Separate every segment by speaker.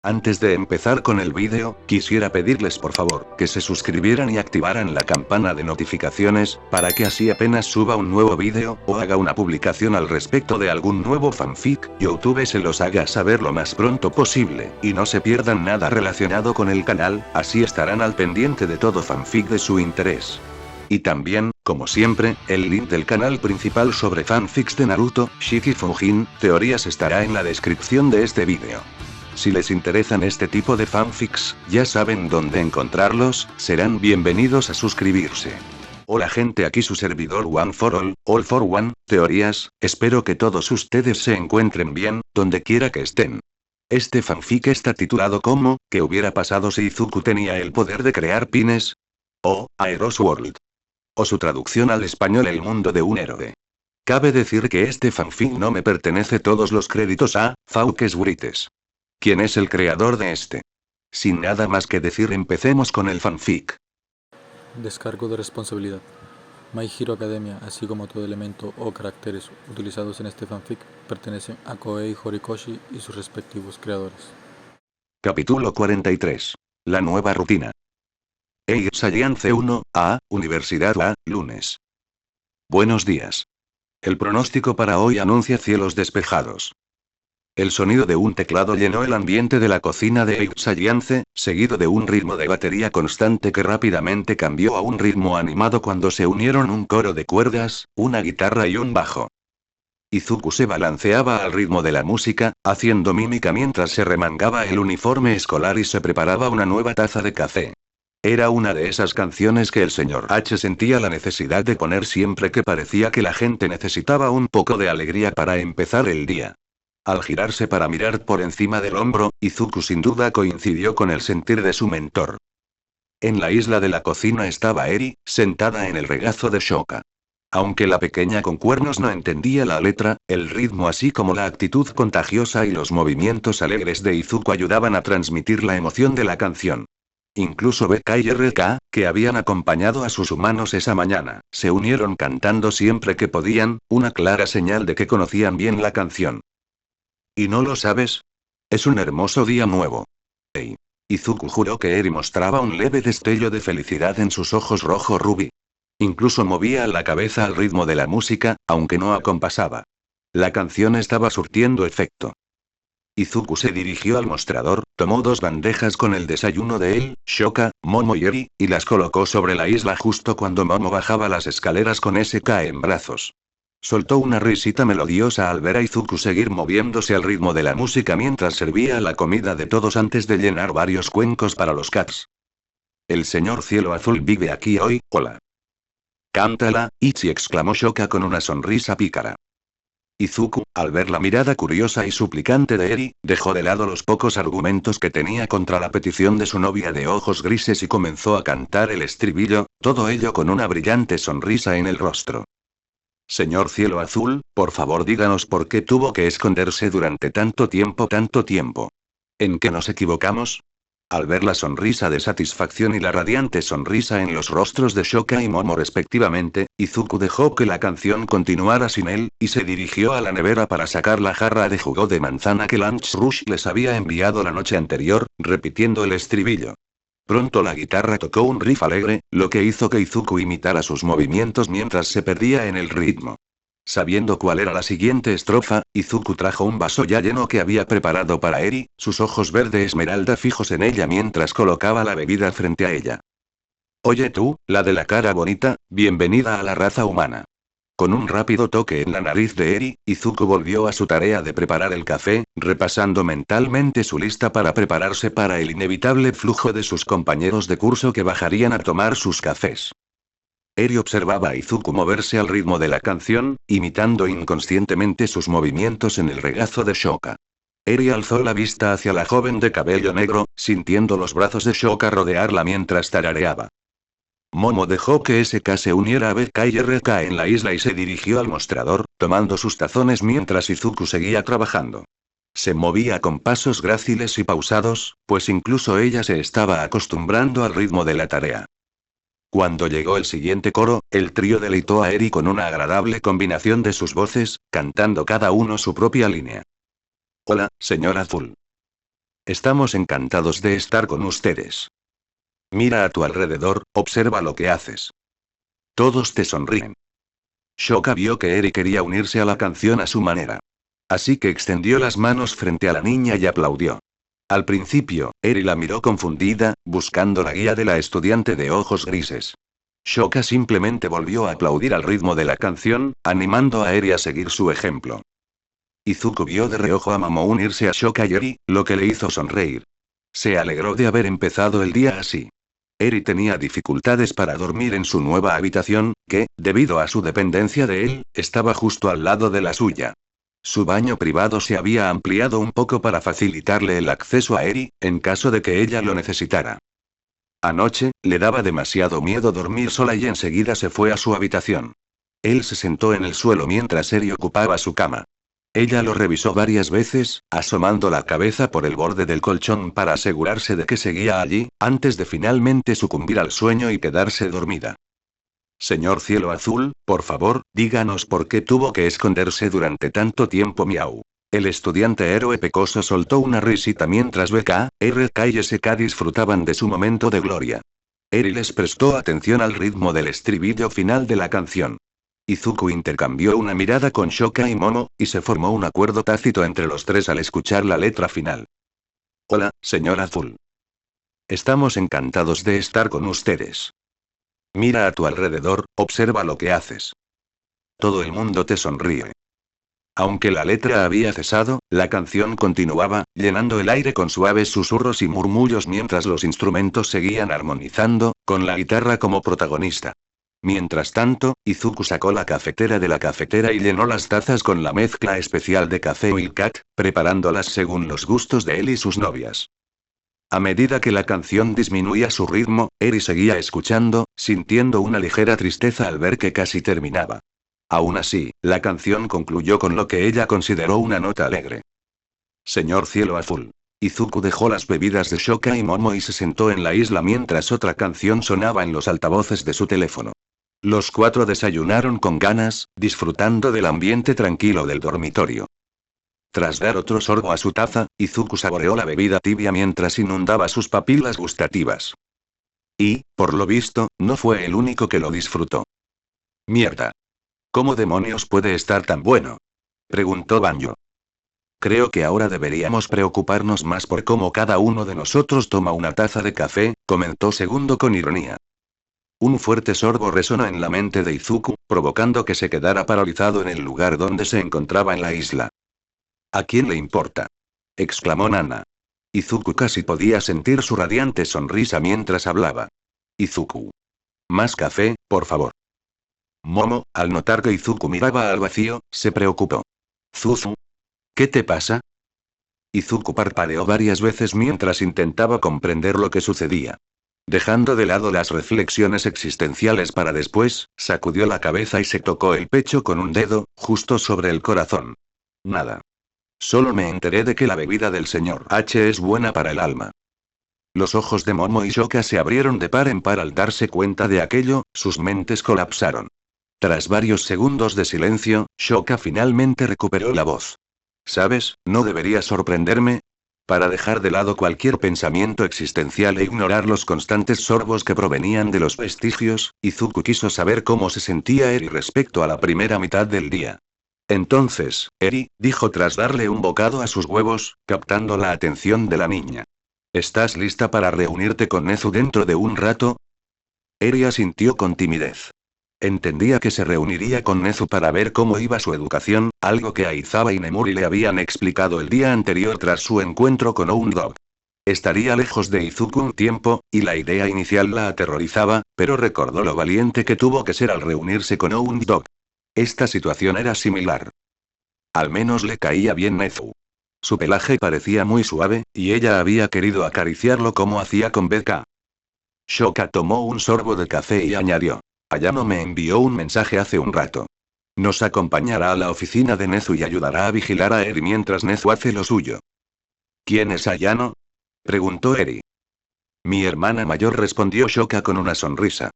Speaker 1: Antes de empezar con el vídeo, quisiera pedirles por favor, que se suscribieran y activaran la campana de notificaciones, para que así apenas suba un nuevo vídeo, o haga una publicación al respecto de algún nuevo fanfic, YouTube se los haga saber lo más pronto posible, y no se pierdan nada relacionado con el canal, así estarán al pendiente de todo fanfic de su interés. Y también, como siempre, el link del canal principal sobre fanfics de Naruto, Shiki Fujin, teorías estará en la descripción de este vídeo. Si les interesan este tipo de fanfics, ya saben dónde encontrarlos, serán bienvenidos a suscribirse. Hola gente, aquí su servidor One for All for One, teorías, espero que todos ustedes se encuentren bien, donde quiera que estén. Este fanfic está titulado como, ¿qué hubiera pasado si Izuku tenía el poder de crear pines? O, Aeros World. O su traducción al español, el mundo de un héroe. Cabe decir que este fanfic no me pertenece, todos los créditos a Fauques Brites. ¿Quién es el creador de este? Sin nada más que decir, empecemos con el fanfic.
Speaker 2: Descargo de responsabilidad. My Hero Academia, así como todo elemento o caracteres utilizados en este fanfic, pertenecen a Koei Horikoshi y sus respectivos creadores.
Speaker 1: Capítulo 43. La nueva rutina. Science 1, A, Universidad A, lunes. Buenos días. El pronóstico para hoy anuncia cielos despejados. El sonido de un teclado llenó el ambiente de la cocina de Science, seguido de un ritmo de batería constante que rápidamente cambió a un ritmo animado cuando se unieron un coro de cuerdas, una guitarra y un bajo. Izuku se balanceaba al ritmo de la música, haciendo mímica mientras se remangaba el uniforme escolar y se preparaba una nueva taza de café. Era una de esas canciones que el señor H sentía la necesidad de poner siempre que parecía que la gente necesitaba un poco de alegría para empezar el día. Al girarse para mirar por encima del hombro, Izuku sin duda coincidió con el sentir de su mentor. En la isla de la cocina estaba Eri, sentada en el regazo de Shoka. Aunque la pequeña con cuernos no entendía la letra, el ritmo así como la actitud contagiosa y los movimientos alegres de Izuku ayudaban a transmitir la emoción de la canción. Incluso BK y RK, que habían acompañado a sus humanos esa mañana, se unieron cantando siempre que podían, una clara señal de que conocían bien la canción. ¿Y no lo sabes? Es un hermoso día nuevo. Hey. Izuku juró que Eri mostraba un leve destello de felicidad en sus ojos rojo rubí. Incluso movía la cabeza al ritmo de la música, aunque no acompasaba. La canción estaba surtiendo efecto. Izuku se dirigió al mostrador, tomó dos bandejas con el desayuno de él, Shoka, Momo y Eri, y las colocó sobre la isla justo cuando Momo bajaba las escaleras con SK en brazos. Soltó una risita melodiosa al ver a Izuku seguir moviéndose al ritmo de la música mientras servía la comida de todos antes de llenar varios cuencos para los cats. El señor Cielo Azul vive aquí hoy, hola. Cántala, Ichi, exclamó Shoka con una sonrisa pícara. Izuku, al ver la mirada curiosa y suplicante de Eri, dejó de lado los pocos argumentos que tenía contra la petición de su novia de ojos grises y comenzó a cantar el estribillo, todo ello con una brillante sonrisa en el rostro. Señor Cielo Azul, por favor díganos por qué tuvo que esconderse durante tanto tiempo. ¿En qué nos equivocamos? Al ver la sonrisa de satisfacción y la radiante sonrisa en los rostros de Shoka y Momo respectivamente, Izuku dejó que la canción continuara sin él, y se dirigió a la nevera para sacar la jarra de jugo de manzana que Lunch Rush les había enviado la noche anterior, repitiendo el estribillo. Pronto la guitarra tocó un riff alegre, lo que hizo que Izuku imitara sus movimientos mientras se perdía en el ritmo. Sabiendo cuál era la siguiente estrofa, Izuku trajo un vaso ya lleno que había preparado para Eri, sus ojos verde esmeralda fijos en ella mientras colocaba la bebida frente a ella. Oye tú, la de la cara bonita, bienvenida a la raza humana. Con un rápido toque en la nariz de Eri, Izuku volvió a su tarea de preparar el café, repasando mentalmente su lista para prepararse para el inevitable flujo de sus compañeros de curso que bajarían a tomar sus cafés. Eri observaba a Izuku moverse al ritmo de la canción, imitando inconscientemente sus movimientos en el regazo de Shoka. Eri alzó la vista hacia la joven de cabello negro, sintiendo los brazos de Shoka rodearla mientras tarareaba. Momo dejó que SK se uniera a BK y RK en la isla y se dirigió al mostrador, tomando sus tazones mientras Izuku seguía trabajando. Se movía con pasos gráciles y pausados, pues incluso ella se estaba acostumbrando al ritmo de la tarea. Cuando llegó el siguiente coro, el trío deleitó a Eri con una agradable combinación de sus voces, cantando cada uno su propia línea. Hola, señor Azul. Estamos encantados de estar con ustedes. Mira a tu alrededor, observa lo que haces. Todos te sonríen. Shoka vio que Eri quería unirse a la canción a su manera. Así que extendió las manos frente a la niña y aplaudió. Al principio, Eri la miró confundida, buscando la guía de la estudiante de ojos grises. Shoka simplemente volvió a aplaudir al ritmo de la canción, animando a Eri a seguir su ejemplo. Izuku vio de reojo a Momo unirse a Shoka y Eri, lo que le hizo sonreír. Se alegró de haber empezado el día así. Eri tenía dificultades para dormir en su nueva habitación, que, debido a su dependencia de él, estaba justo al lado de la suya. Su baño privado se había ampliado un poco para facilitarle el acceso a Eri, en caso de que ella lo necesitara. Anoche, le daba demasiado miedo dormir sola y enseguida se fue a su habitación. Él se sentó en el suelo mientras Eri ocupaba su cama. Ella lo revisó varias veces, asomando la cabeza por el borde del colchón para asegurarse de que seguía allí, antes de finalmente sucumbir al sueño y quedarse dormida. Señor Cielo Azul, por favor, díganos por qué tuvo que esconderse durante tanto tiempo. Miau. El estudiante héroe pecoso soltó una risita mientras BK, RK y SK disfrutaban de su momento de gloria. Eri les prestó atención al ritmo del estribillo final de la canción. Izuku intercambió una mirada con Shoka y Momo, y se formó un acuerdo tácito entre los tres al escuchar la letra final. Hola, señor Azul. Estamos encantados de estar con ustedes. Mira a tu alrededor, observa lo que haces. Todo el mundo te sonríe. Aunque la letra había cesado, la canción continuaba, llenando el aire con suaves susurros y murmullos mientras los instrumentos seguían armonizando, con la guitarra como protagonista. Mientras tanto, Izuku sacó la cafetera de la cafetera y llenó las tazas con la mezcla especial de café y cat, preparándolas según los gustos de él y sus novias. A medida que la canción disminuía su ritmo, Eri seguía escuchando, sintiendo una ligera tristeza al ver que casi terminaba. Aún así, la canción concluyó con lo que ella consideró una nota alegre. Señor Cielo Azul. Izuku dejó las bebidas de Shoka y Momo y se sentó en la isla mientras otra canción sonaba en los altavoces de su teléfono. Los cuatro desayunaron con ganas, disfrutando del ambiente tranquilo del dormitorio. Tras dar otro sorbo a su taza, Izuku saboreó la bebida tibia mientras inundaba sus papilas gustativas. Y, por lo visto, no fue el único que lo disfrutó. Mierda. ¿Cómo demonios puede estar tan bueno? Preguntó Banjo. Creo que ahora deberíamos preocuparnos más por cómo cada uno de nosotros toma una taza de café, comentó Segundo con ironía. Un fuerte sorbo resonó en la mente de Izuku, provocando que se quedara paralizado en el lugar donde se encontraba en la isla. ¿A quién le importa? Exclamó Nana. Izuku casi podía sentir su radiante sonrisa mientras hablaba. Izuku. Más café, por favor. Momo, al notar que Izuku miraba al vacío, se preocupó. Zuzu. ¿Qué te pasa? Izuku parpadeó varias veces mientras intentaba comprender lo que sucedía. Dejando de lado las reflexiones existenciales para después, sacudió la cabeza y se tocó el pecho con un dedo, justo sobre el corazón. Nada. Solo me enteré de que la bebida del señor H es buena para el alma. Los ojos de Momo y Shoka se abrieron de par en par al darse cuenta de aquello, sus mentes colapsaron. Tras varios segundos de silencio, Shoka finalmente recuperó la voz. ¿Sabes? No debería sorprenderme. Para dejar de lado cualquier pensamiento existencial e ignorar los constantes sorbos que provenían de los vestigios, Izuku quiso saber cómo se sentía Eri respecto a la primera mitad del día. Entonces, Eri, dijo tras darle un bocado a sus huevos, captando la atención de la niña. ¿Estás lista para reunirte con Nezu dentro de un rato? Eri asintió con timidez. Entendía que se reuniría con Nezu para ver cómo iba su educación, algo que Aizawa y Nemuri le habían explicado el día anterior tras su encuentro con Oundog. Estaría lejos de Izuku un tiempo, y la idea inicial la aterrorizaba, pero recordó lo valiente que tuvo que ser al reunirse con Oundog. Esta situación era similar. Al menos le caía bien Nezu. Su pelaje parecía muy suave, y ella había querido acariciarlo como hacía con BK. Shoka tomó un sorbo de café y añadió. Ayano me envió un mensaje hace un rato. Nos acompañará a la oficina de Nezu y ayudará a vigilar a Eri mientras Nezu hace lo suyo. ¿Quién es Ayano? Preguntó Eri. Mi hermana mayor, respondió Shoka con una sonrisa.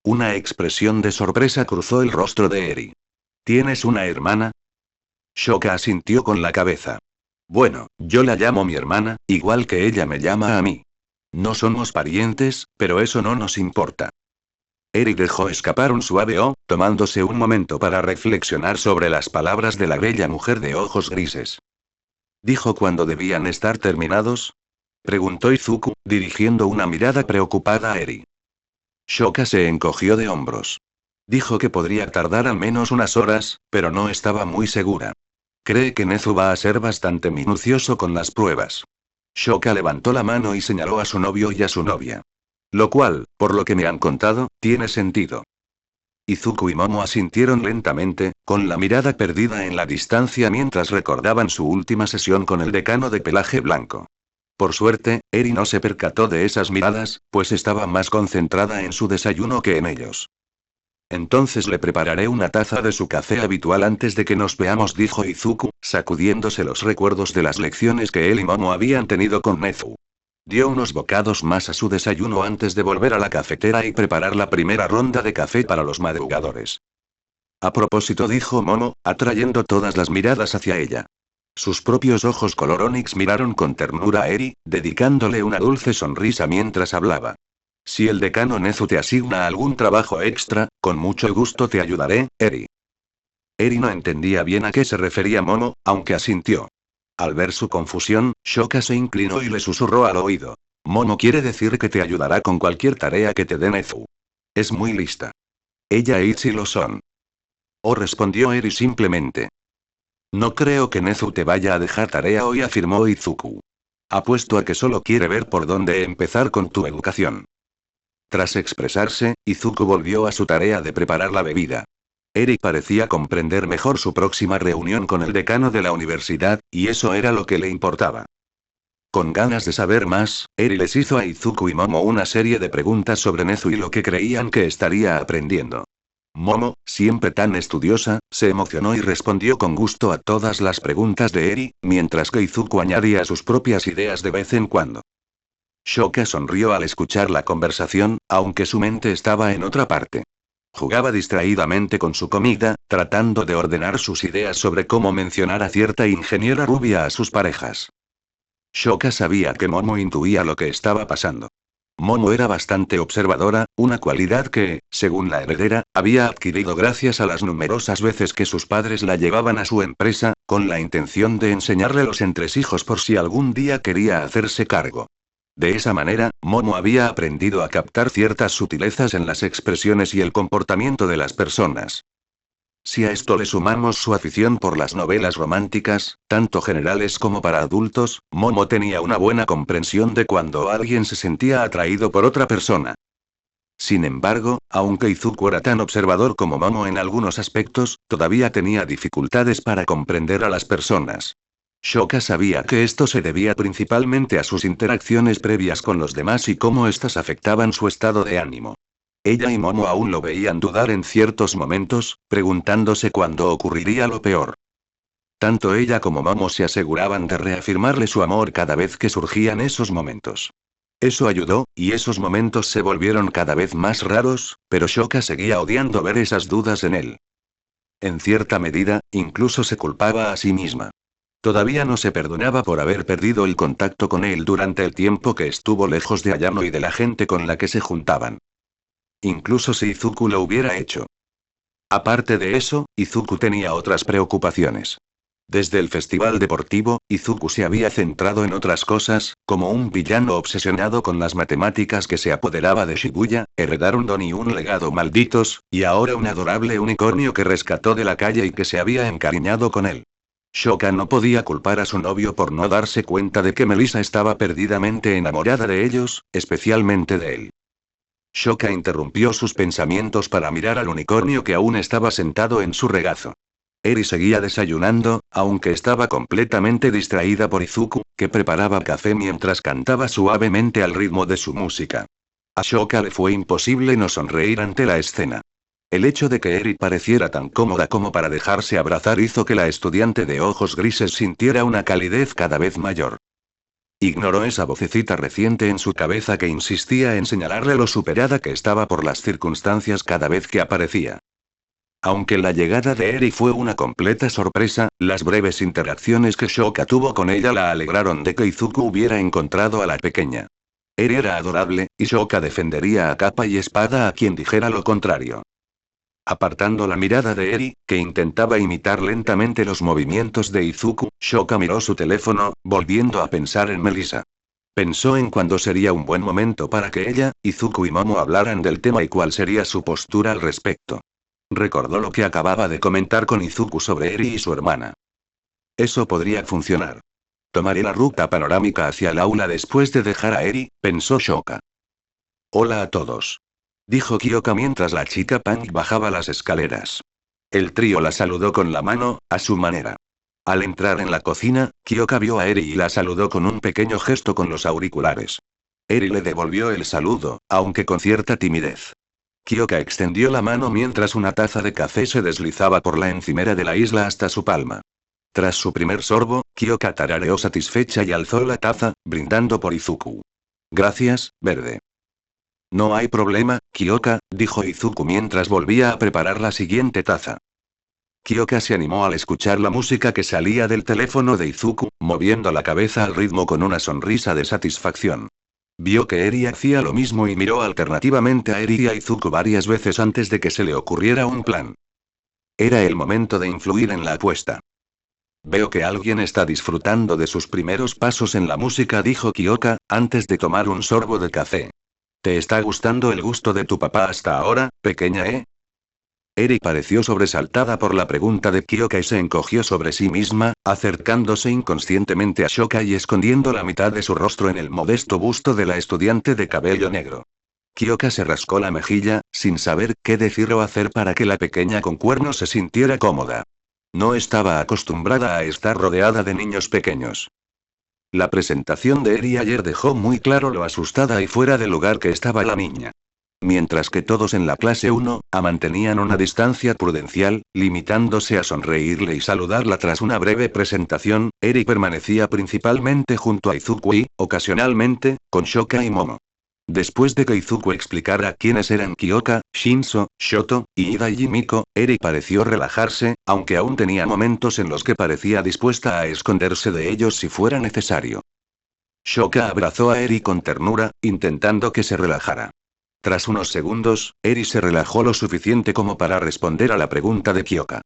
Speaker 1: Una expresión de sorpresa cruzó el rostro de Eri. ¿Tienes una hermana? Shoka asintió con la cabeza. Bueno, yo la llamo mi hermana, igual que ella me llama a mí. No somos parientes, pero eso no nos importa. Eri dejó escapar un suave "oh", tomándose un momento para reflexionar sobre las palabras de la bella mujer de ojos grises. ¿Dijo cuándo debían estar terminados? Preguntó Izuku, dirigiendo una mirada preocupada a Eri. Shoka se encogió de hombros. Dijo que podría tardar al menos unas horas, pero no estaba muy segura. Cree que Nezu va a ser bastante minucioso con las pruebas. Shoka levantó la mano y señaló a su novio y a su novia. Lo cual, por lo que me han contado, tiene sentido. Izuku y Momo asintieron lentamente, con la mirada perdida en la distancia mientras recordaban su última sesión con el decano de pelaje blanco. Por suerte, Eri no se percató de esas miradas, pues estaba más concentrada en su desayuno que en ellos. Entonces le prepararé una taza de su café habitual antes de que nos veamos, dijo Izuku, sacudiéndose los recuerdos de las lecciones que él y Momo habían tenido con Nezu. Dio unos bocados más a su desayuno antes de volver a la cafetera y preparar la primera ronda de café para los madrugadores. A propósito, dijo Momo, atrayendo todas las miradas hacia ella. Sus propios ojos color onix miraron con ternura a Eri, dedicándole una dulce sonrisa mientras hablaba. Si el decano Nezu te asigna algún trabajo extra, con mucho gusto te ayudaré, Eri. Eri no entendía bien a qué se refería Momo, aunque asintió. Al ver su confusión, Shoka se inclinó y le susurró al oído. Momo quiere decir que te ayudará con cualquier tarea que te dé Nezu. Es muy lista. Ella e Itzy lo son. Oh, respondió Eri simplemente. No creo que Nezu te vaya a dejar tarea hoy, afirmó Izuku. Apuesto a que solo quiere ver por dónde empezar con tu educación. Tras expresarse, Izuku volvió a su tarea de preparar la bebida. Eri parecía comprender mejor su próxima reunión con el decano de la universidad, y eso era lo que le importaba. Con ganas de saber más, Eri les hizo a Izuku y Momo una serie de preguntas sobre Nezu y lo que creían que estaría aprendiendo. Momo, siempre tan estudiosa, se emocionó y respondió con gusto a todas las preguntas de Eri, mientras que Izuku añadía sus propias ideas de vez en cuando. Shoka sonrió al escuchar la conversación, aunque su mente estaba en otra parte. Jugaba distraídamente con su comida, tratando de ordenar sus ideas sobre cómo mencionar a cierta ingeniera rubia a sus parejas. Shoka sabía que Momo intuía lo que estaba pasando. Momo era bastante observadora, una cualidad que, según la heredera, había adquirido gracias a las numerosas veces que sus padres la llevaban a su empresa, con la intención de enseñarle los entresijos por si algún día quería hacerse cargo. De esa manera, Momo había aprendido a captar ciertas sutilezas en las expresiones y el comportamiento de las personas. Si a esto le sumamos su afición por las novelas románticas, tanto generales como para adultos, Momo tenía una buena comprensión de cuando alguien se sentía atraído por otra persona. Sin embargo, aunque Izuku era tan observador como Momo en algunos aspectos, todavía tenía dificultades para comprender a las personas. Shoka sabía que esto se debía principalmente a sus interacciones previas con los demás y cómo éstas afectaban su estado de ánimo. Ella y Momo aún lo veían dudar en ciertos momentos, preguntándose cuándo ocurriría lo peor. Tanto ella como Momo se aseguraban de reafirmarle su amor cada vez que surgían esos momentos. Eso ayudó, y esos momentos se volvieron cada vez más raros, pero Shoka seguía odiando ver esas dudas en él. En cierta medida, incluso se culpaba a sí misma. Todavía no se perdonaba por haber perdido el contacto con él durante el tiempo que estuvo lejos de Ayano y de la gente con la que se juntaban. Incluso si Izuku lo hubiera hecho. Aparte de eso, Izuku tenía otras preocupaciones. Desde el festival deportivo, Izuku se había centrado en otras cosas, como un villano obsesionado con las matemáticas que se apoderaba de Shibuya, heredar un don y un legado malditos, y ahora un adorable unicornio que rescató de la calle y que se había encariñado con él. Shoka no podía culpar a su novio por no darse cuenta de que Melissa estaba perdidamente enamorada de ellos, especialmente de él. Shoka interrumpió sus pensamientos para mirar al unicornio que aún estaba sentado en su regazo. Eri seguía desayunando, aunque estaba completamente distraída por Izuku, que preparaba café mientras cantaba suavemente al ritmo de su música. A Shoka le fue imposible no sonreír ante la escena. El hecho de que Eri pareciera tan cómoda como para dejarse abrazar hizo que la estudiante de ojos grises sintiera una calidez cada vez mayor. Ignoró esa vocecita reciente en su cabeza que insistía en señalarle lo superada que estaba por las circunstancias cada vez que aparecía. Aunque la llegada de Eri fue una completa sorpresa, las breves interacciones que Shoka tuvo con ella la alegraron de que Izuku hubiera encontrado a la pequeña. Eri era adorable, y Shoka defendería a capa y espada a quien dijera lo contrario. Apartando la mirada de Eri, que intentaba imitar lentamente los movimientos de Izuku, Shoka miró su teléfono, volviendo a pensar en Melissa. Pensó en cuándo sería un buen momento para que ella, Izuku y Momo hablaran del tema y cuál sería su postura al respecto. Recordó lo que acababa de comentar con Izuku sobre Eri y su hermana. Eso podría funcionar. Tomaré la ruta panorámica hacia el aula después de dejar a Eri, pensó Shoka. Hola a todos. Dijo Kyoka mientras la chica Punk bajaba las escaleras. El trío la saludó con la mano, a su manera. Al entrar en la cocina, Kyoka vio a Eri y la saludó con un pequeño gesto con los auriculares. Eri le devolvió el saludo, aunque con cierta timidez. Kyoka extendió la mano mientras una taza de café se deslizaba por la encimera de la isla hasta su palma. Tras su primer sorbo, Kyoka tarareó satisfecha y alzó la taza, brindando por Izuku. Gracias, verde. No hay problema, Kyoka, dijo Izuku mientras volvía a preparar la siguiente taza. Kyoka se animó al escuchar la música que salía del teléfono de Izuku, moviendo la cabeza al ritmo con una sonrisa de satisfacción. Vio que Eri hacía lo mismo y miró alternativamente a Eri y a Izuku varias veces antes de que se le ocurriera un plan. Era el momento de influir en la apuesta. Veo que alguien está disfrutando de sus primeros pasos en la música, dijo Kyoka, antes de tomar un sorbo de café. ¿Te está gustando el gusto de tu papá hasta ahora, pequeña, Eri pareció sobresaltada por la pregunta de Kyoka y se encogió sobre sí misma, acercándose inconscientemente a Shoka y escondiendo la mitad de su rostro en el modesto busto de la estudiante de cabello negro. Kyoka se rascó la mejilla, sin saber qué decir o hacer para que la pequeña con cuernos se sintiera cómoda. No estaba acostumbrada a estar rodeada de niños pequeños. La presentación de Eri ayer dejó muy claro lo asustada y fuera de lugar que estaba la niña. Mientras que todos en la clase 1A mantenían una distancia prudencial, limitándose a sonreírle y saludarla tras una breve presentación, Eri permanecía principalmente junto a Izuku y, ocasionalmente, con Shoka y Momo. Después de que Izuku explicara quiénes eran Kyoka, Shinso, Shoto, y Ida y Miko, Eri pareció relajarse, aunque aún tenía momentos en los que parecía dispuesta a esconderse de ellos si fuera necesario. Shoka abrazó a Eri con ternura, intentando que se relajara. Tras unos segundos, Eri se relajó lo suficiente como para responder a la pregunta de Kyoka.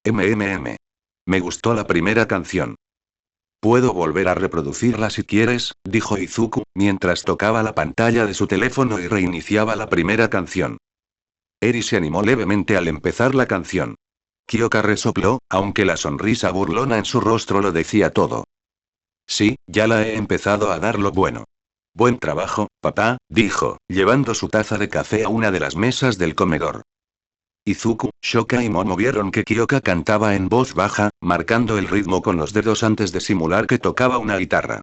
Speaker 1: Me gustó la primera canción. Puedo volver a reproducirla si quieres, dijo Izuku, mientras tocaba la pantalla de su teléfono y reiniciaba la primera canción. Eri se animó levemente al empezar la canción. Kyoka resopló, aunque la sonrisa burlona en su rostro lo decía todo. Sí, ya la he empezado a dar lo bueno. Buen trabajo, papá, dijo, llevando su taza de café a una de las mesas del comedor. Izuku, Shoka y Momo vieron que Kyoka cantaba en voz baja, marcando el ritmo con los dedos antes de simular que tocaba una guitarra.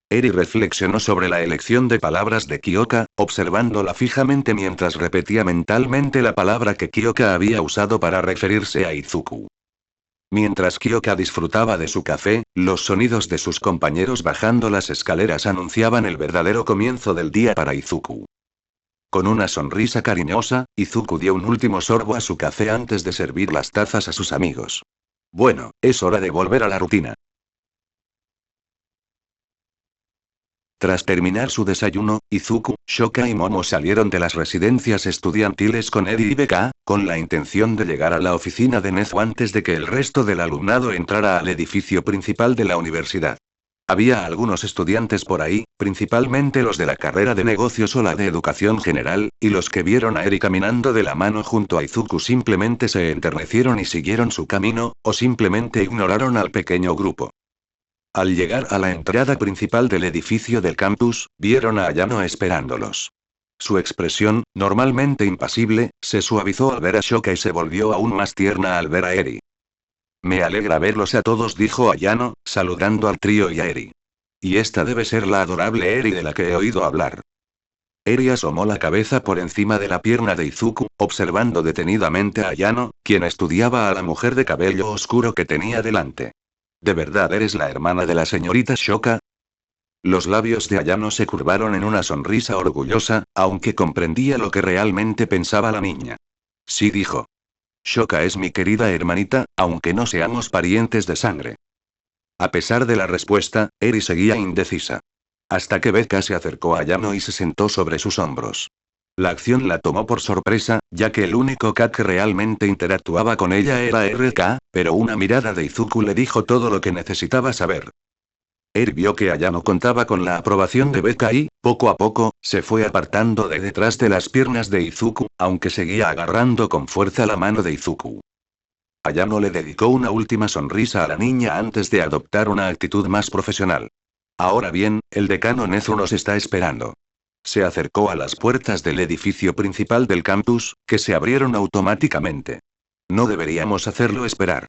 Speaker 1: Eri reflexionó sobre la elección de palabras de Kyoka, observándola fijamente mientras repetía mentalmente la palabra que Kyoka había usado para referirse a Izuku. Mientras Kyoka disfrutaba de su café, los sonidos de sus compañeros bajando las escaleras anunciaban el verdadero comienzo del día para Izuku. Con una sonrisa cariñosa, Izuku dio un último sorbo a su café antes de servir las tazas a sus amigos. Bueno, es hora de volver a la rutina. Tras terminar su desayuno, Izuku, Shoka y Momo salieron de las residencias estudiantiles con Eri y Beka, con la intención de llegar a la oficina de Nezu antes de que el resto del alumnado entrara al edificio principal de la universidad. Había algunos estudiantes por ahí, principalmente los de la carrera de negocios o la de educación general, y los que vieron a Eri caminando de la mano junto a Izuku simplemente se enternecieron y siguieron su camino, o simplemente ignoraron al pequeño grupo. Al llegar a la entrada principal del edificio del campus, vieron a Ayano esperándolos. Su expresión, normalmente impasible, se suavizó al ver a Shoka y se volvió aún más tierna al ver a Eri. Me alegra verlos a todos, dijo Ayano, saludando al trío y a Eri. Y esta debe ser la adorable Eri de la que he oído hablar. Eri asomó la cabeza por encima de la pierna de Izuku, observando detenidamente a Ayano, quien estudiaba a la mujer de cabello oscuro que tenía delante. ¿De verdad eres la hermana de la señorita Shoka? Los labios de Ayano se curvaron en una sonrisa orgullosa, aunque comprendía lo que realmente pensaba la niña. Sí, dijo. Shoka es mi querida hermanita, aunque no seamos parientes de sangre. A pesar de la respuesta, Eri seguía indecisa. Hasta que Becca se acercó a Yano y se sentó sobre sus hombros. La acción la tomó por sorpresa, ya que el único cat que realmente interactuaba con ella era RK, pero una mirada de Izuku le dijo todo lo que necesitaba saber. Eri vio que Ayano contaba con la aprobación de Becca y, poco a poco, se fue apartando de detrás de las piernas de Izuku, aunque seguía agarrando con fuerza la mano de Izuku. Ayano le dedicó una última sonrisa a la niña antes de adoptar una actitud más profesional. Ahora bien, el decano Nezu nos está esperando. Se acercó a las puertas del edificio principal del campus, que se abrieron automáticamente. No deberíamos hacerlo esperar.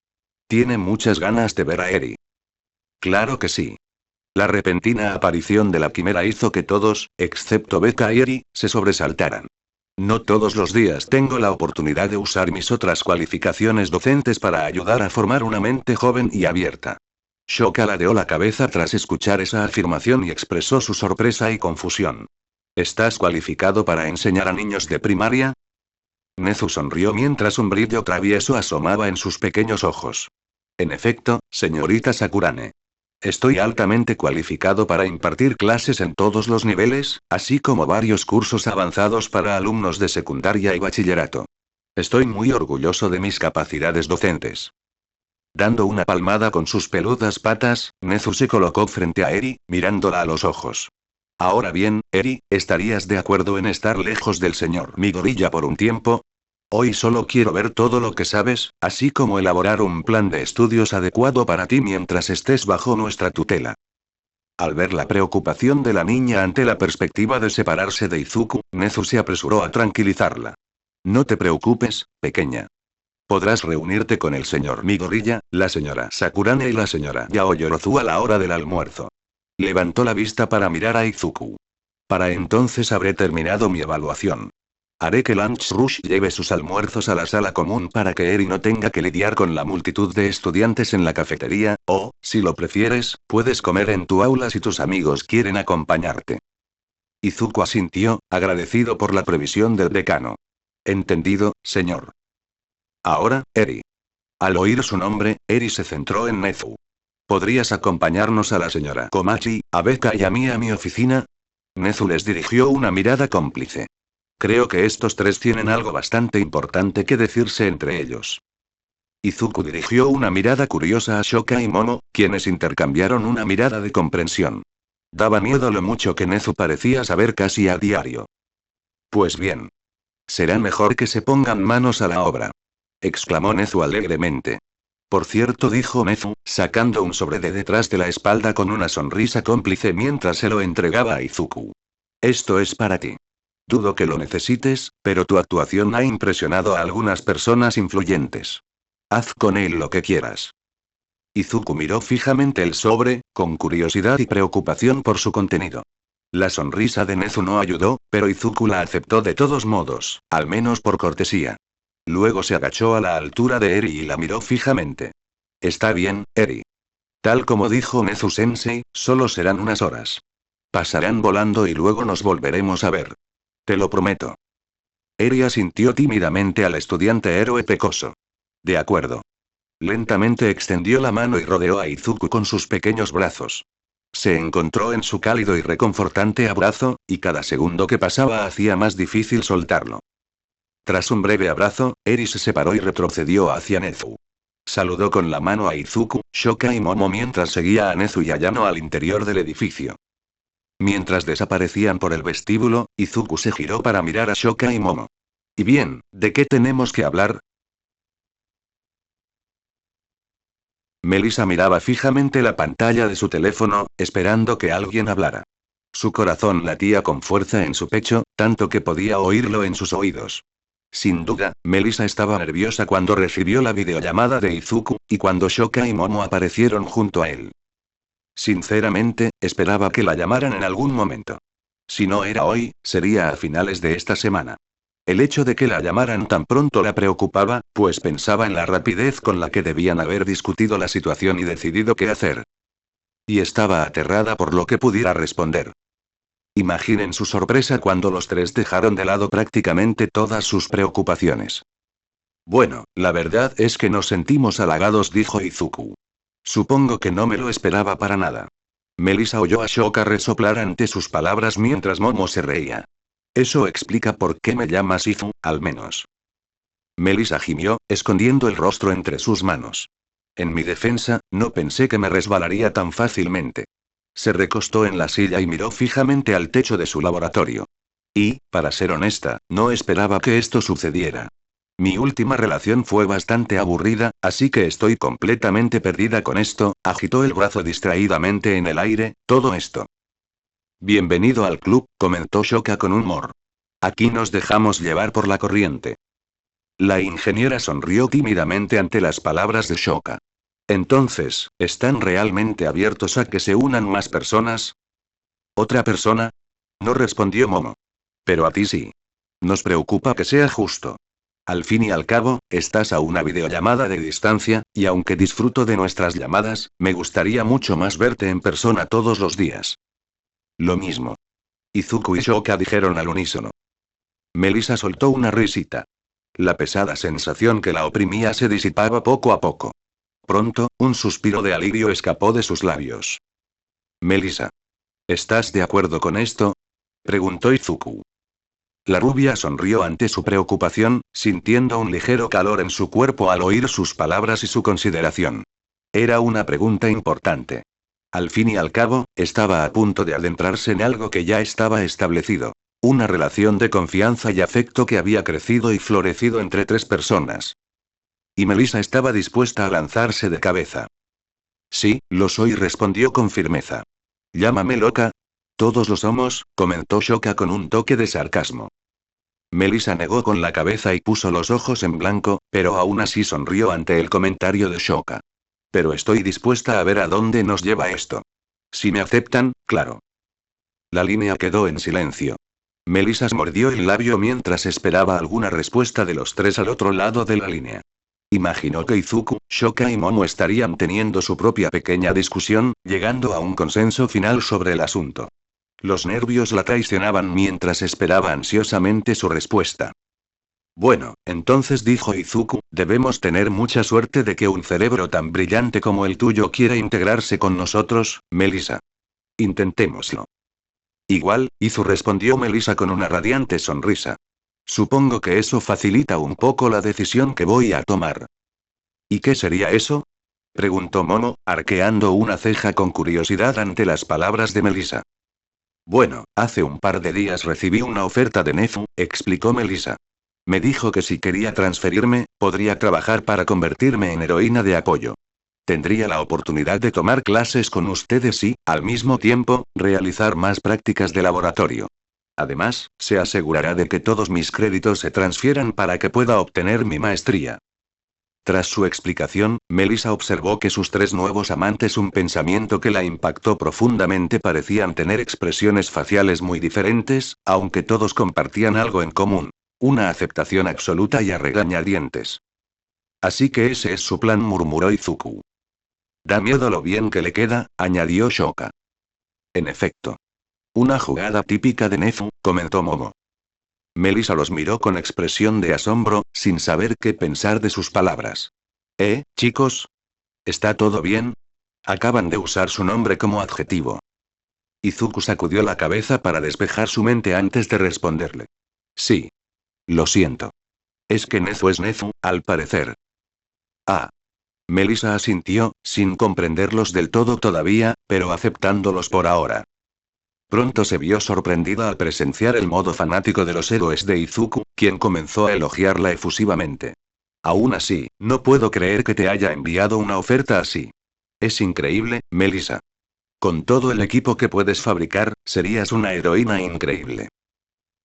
Speaker 1: Tiene muchas ganas de ver a Eri. Claro que sí. La repentina aparición de la quimera hizo que todos, excepto Becca y Eri, se sobresaltaran. No todos los días tengo la oportunidad de usar mis otras cualificaciones docentes para ayudar a formar una mente joven y abierta. Shoka ladeó la cabeza tras escuchar esa afirmación y expresó su sorpresa y confusión. ¿Estás cualificado para enseñar a niños de primaria? Nezu sonrió mientras un brillo travieso asomaba en sus pequeños ojos. En efecto, señorita Sakurane. Estoy altamente cualificado para impartir clases en todos los niveles, así como varios cursos avanzados para alumnos de secundaria y bachillerato. Estoy muy orgulloso de mis capacidades docentes. Dando una palmada con sus peludas patas, Nezu se colocó frente a Eri, mirándola a los ojos. Ahora bien, Eri, ¿estarías de acuerdo en estar lejos del señor Midoriya por un tiempo? Hoy solo quiero ver todo lo que sabes, así como elaborar un plan de estudios adecuado para ti mientras estés bajo nuestra tutela. Al ver la preocupación de la niña ante la perspectiva de separarse de Izuku, Nezu se apresuró a tranquilizarla. No te preocupes, pequeña. Podrás reunirte con el señor Midoriya, la señora Sakurane y la señora Yaoyorozu a la hora del almuerzo. Levantó la vista para mirar a Izuku. Para entonces habré terminado mi evaluación. Haré que Lunch Rush lleve sus almuerzos a la sala común para que Eri no tenga que lidiar con la multitud de estudiantes en la cafetería, o, si lo prefieres, puedes comer en tu aula si tus amigos quieren acompañarte. Izuku asintió, agradecido por la previsión del decano. Entendido, señor. Ahora, Eri. Al oír su nombre, Eri se centró en Nezu. ¿Podrías acompañarnos a la señora Komachi, a Becca y a mí a mi oficina? Nezu les dirigió una mirada cómplice. Creo que estos tres tienen algo bastante importante que decirse entre ellos. Izuku dirigió una mirada curiosa a Shoka y Momo, quienes intercambiaron una mirada de comprensión. Daba miedo lo mucho que Nezu parecía saber casi a diario. Pues bien. Será mejor que se pongan manos a la obra. Exclamó Nezu alegremente. Por cierto, dijo Nezu, sacando un sobre de detrás de la espalda con una sonrisa cómplice mientras se lo entregaba a Izuku. Esto es para ti. Dudo que lo necesites, pero tu actuación ha impresionado a algunas personas influyentes. Haz con él lo que quieras. Izuku miró fijamente el sobre, con curiosidad y preocupación por su contenido. La sonrisa de Nezu no ayudó, pero Izuku la aceptó de todos modos, al menos por cortesía. Luego se agachó a la altura de Eri y la miró fijamente. Está bien, Eri. Tal como dijo Nezu-sensei, solo serán unas horas. Pasarán volando y luego nos volveremos a ver. Te lo prometo. Eri asintió tímidamente al estudiante héroe pecoso. De acuerdo. Lentamente extendió la mano y rodeó a Izuku con sus pequeños brazos. Se encontró en su cálido y reconfortante abrazo, y cada segundo que pasaba hacía más difícil soltarlo. Tras un breve abrazo, Eri se separó y retrocedió hacia Nezu. Saludó con la mano a Izuku, Shoka y Momo mientras seguía a Nezu y a Yano al interior del edificio. Mientras desaparecían por el vestíbulo, Izuku se giró para mirar a Shoka y Momo. ¿Y bien, de qué tenemos que hablar? Melissa miraba fijamente la pantalla de su teléfono, esperando que alguien hablara. Su corazón latía con fuerza en su pecho, tanto que podía oírlo en sus oídos. Sin duda, Melissa estaba nerviosa cuando recibió la videollamada de Izuku, y cuando Shoka y Momo aparecieron junto a él. Sinceramente, esperaba que la llamaran en algún momento. Si no era hoy, sería a finales de esta semana. El hecho de que la llamaran tan pronto la preocupaba, pues pensaba en la rapidez con la que debían haber discutido la situación y decidido qué hacer. Y estaba aterrada por lo que pudiera responder. Imaginen su sorpresa cuando los tres dejaron de lado prácticamente todas sus preocupaciones. Bueno, la verdad es que nos sentimos halagados, dijo Izuku. Supongo que no me lo esperaba para nada. Melissa oyó a Shoka resoplar ante sus palabras mientras Momo se reía. Eso explica por qué me llamas Izu, al menos. Melissa gimió, escondiendo el rostro entre sus manos. En mi defensa, no pensé que me resbalaría tan fácilmente. Se recostó en la silla y miró fijamente al techo de su laboratorio. Y, para ser honesta, no esperaba que esto sucediera. Mi última relación fue bastante aburrida, así que estoy completamente perdida con esto. Agitó el brazo distraídamente en el aire, todo esto. Bienvenido al club, comentó Shoka con humor. Aquí nos dejamos llevar por la corriente. La ingeniera sonrió tímidamente ante las palabras de Shoka. Entonces, ¿están realmente abiertos a que se unan más personas? ¿Otra persona? No respondió Momo. Pero a ti sí. Nos preocupa que sea justo. Al fin y al cabo, estás a una videollamada de distancia, y aunque disfruto de nuestras llamadas, me gustaría mucho más verte en persona todos los días. Lo mismo. Izuku y Shoka dijeron al unísono. Melissa soltó una risita. La pesada sensación que la oprimía se disipaba poco a poco. Pronto, un suspiro de alivio escapó de sus labios. Melissa. ¿Estás de acuerdo con esto? Preguntó Izuku. La rubia sonrió ante su preocupación, sintiendo un ligero calor en su cuerpo al oír sus palabras y su consideración. Era una pregunta importante. Al fin y al cabo, estaba a punto de adentrarse en algo que ya estaba establecido. Una relación de confianza y afecto que había crecido y florecido entre tres personas. Y Melissa estaba dispuesta a lanzarse de cabeza. Sí, lo soy, respondió con firmeza. Llámame loca. Todos lo somos, comentó Shoka con un toque de sarcasmo. Melissa negó con la cabeza y puso los ojos en blanco, pero aún así sonrió ante el comentario de Shoka. Pero estoy dispuesta a ver a dónde nos lleva esto. Si me aceptan, claro. La línea quedó en silencio. Melissa mordió el labio mientras esperaba alguna respuesta de los tres al otro lado de la línea. Imaginó que Izuku, Shoka y Momo estarían teniendo su propia pequeña discusión, llegando a un consenso final sobre el asunto. Los nervios la traicionaban mientras esperaba ansiosamente su respuesta. Bueno, entonces dijo Izuku, debemos tener mucha suerte de que un cerebro tan brillante como el tuyo quiera integrarse con nosotros, Melissa. Intentémoslo. Igual, Izu, respondió Melissa con una radiante sonrisa. Supongo que eso facilita un poco la decisión que voy a tomar. ¿Y qué sería eso? Preguntó Momo, arqueando una ceja con curiosidad ante las palabras de Melissa. Bueno, hace un par de días recibí una oferta de Nezu, explicó Melissa. Me dijo que si quería transferirme, podría trabajar para convertirme en heroína de apoyo. Tendría la oportunidad de tomar clases con ustedes y, al mismo tiempo, realizar más prácticas de laboratorio. Además, se asegurará de que todos mis créditos se transfieran para que pueda obtener mi maestría. Tras su explicación, Melissa observó que sus tres nuevos amantes, un pensamiento que la impactó profundamente, parecían tener expresiones faciales muy diferentes, aunque todos compartían algo en común. Una aceptación absoluta y a regañadientes. Así que ese es su plan, murmuró Izuku. Da miedo lo bien que le queda, añadió Shoka. En efecto. Una jugada típica de Nezu, comentó Momo. Melissa los miró con expresión de asombro, sin saber qué pensar de sus palabras. Chicos? ¿Está todo bien? Acaban de usar su nombre como adjetivo. Izuku sacudió la cabeza para despejar su mente antes de responderle. Sí. Lo siento. Es que Nezu es Nezu, al parecer. Ah. Melissa asintió, sin comprenderlos del todo todavía, pero aceptándolos por ahora. Pronto se vio sorprendida al presenciar el modo fanático de los héroes de Izuku, quien comenzó a elogiarla efusivamente. Aún así, no puedo creer que te haya enviado una oferta así. Es increíble, Melissa. Con todo el equipo que puedes fabricar, serías una heroína increíble.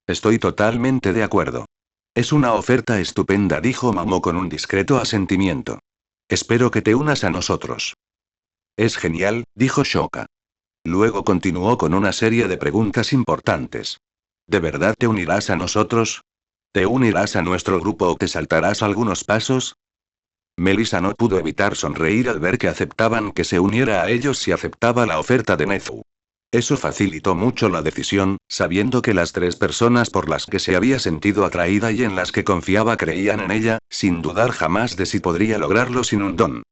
Speaker 1: Estoy totalmente de acuerdo. Es una oferta estupenda, dijo Momo con un discreto asentimiento. Espero que te unas a nosotros. Es genial, dijo Shoka. Luego continuó con una serie de preguntas importantes. ¿De verdad te unirás a nosotros? ¿Te unirás a nuestro grupo o te saltarás algunos pasos? Melissa no pudo evitar sonreír al ver que aceptaban que se uniera a ellos si aceptaba la oferta de Nezu. Eso facilitó mucho la decisión, sabiendo que las 3 personas por las que se había sentido atraída y en las que confiaba creían en ella, sin dudar jamás de si podría lograrlo sin un don.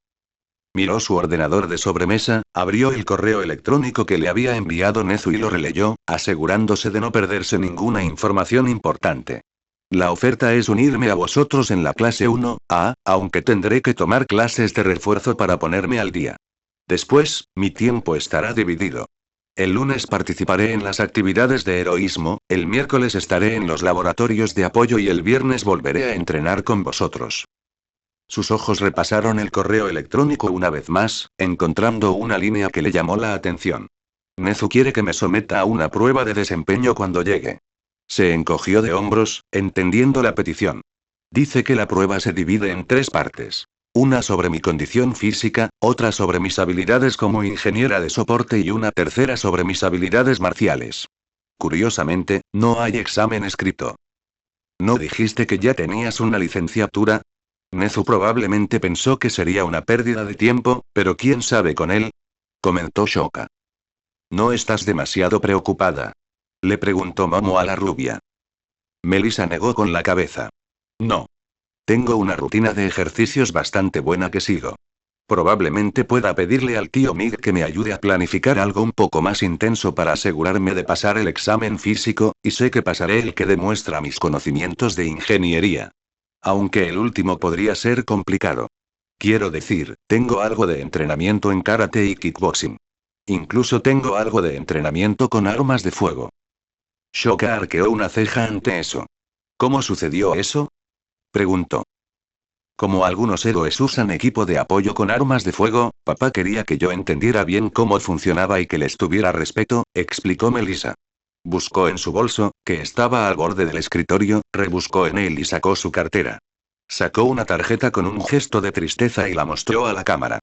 Speaker 1: Miró su ordenador de sobremesa, abrió el correo electrónico que le había enviado Nezu y lo releyó, asegurándose de no perderse ninguna información importante. La oferta es unirme a vosotros en la clase 1A, aunque tendré que tomar clases de refuerzo para ponerme al día. Después, mi tiempo estará dividido. El lunes participaré en las actividades de heroísmo, el miércoles estaré en los laboratorios de apoyo y el viernes volveré a entrenar con vosotros. Sus ojos repasaron el correo electrónico una vez más, encontrando una línea que le llamó la atención. Nezu quiere que me someta a una prueba de desempeño cuando llegue. Se encogió de hombros, entendiendo la petición. Dice que la prueba se divide en 3 partes. Una sobre mi condición física, otra sobre mis habilidades como ingeniera de soporte y una tercera sobre mis habilidades marciales. Curiosamente, no hay examen escrito. ¿No dijiste que ya tenías una licenciatura? Nezu probablemente pensó que sería una pérdida de tiempo, pero ¿quién sabe con él? Comentó Shoka. ¿No estás demasiado preocupada? Le preguntó Momo a la rubia. Melissa negó con la cabeza. No. Tengo una rutina de ejercicios bastante buena que sigo. Probablemente pueda pedirle al tío Mig que me ayude a planificar algo un poco más intenso para asegurarme de pasar el examen físico, y sé que pasaré el que demuestra mis conocimientos de ingeniería. Aunque el último podría ser complicado. Quiero decir, tengo algo de entrenamiento en karate y kickboxing. Incluso tengo algo de entrenamiento con armas de fuego. Shoka arqueó una ceja ante eso. ¿Cómo sucedió eso? Preguntó. Como algunos héroes usan equipo de apoyo con armas de fuego, papá quería que yo entendiera bien cómo funcionaba y que les tuviera respeto, explicó Melissa. Buscó en su bolso, que estaba al borde del escritorio, rebuscó en él y sacó su cartera. Sacó una tarjeta con un gesto de tristeza y la mostró a la cámara.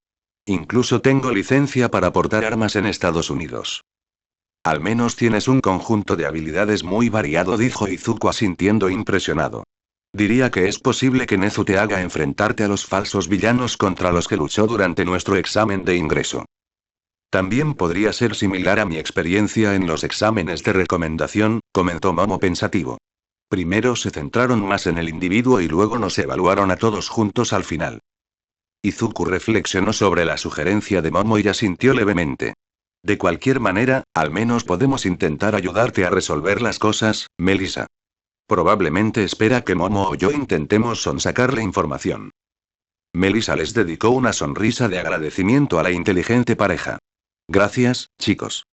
Speaker 1: Incluso tengo licencia para portar armas en Estados Unidos. Al menos tienes un conjunto de habilidades muy variado, dijo Izuku asintiendo impresionado. Diría que es posible que Nezu te haga enfrentarte a los falsos villanos contra los que luchó durante nuestro examen de ingreso. También podría ser similar a mi experiencia en los exámenes de recomendación, comentó Momo pensativo. Primero se centraron más en el individuo y luego nos evaluaron a todos juntos al final. Izuku reflexionó sobre la sugerencia de Momo y asintió levemente. De cualquier manera, al menos podemos intentar ayudarte a resolver las cosas, Melissa. Probablemente espera que Momo o yo intentemos sonsacarle información. Melissa les dedicó una sonrisa de agradecimiento a la inteligente pareja. Gracias, chicos.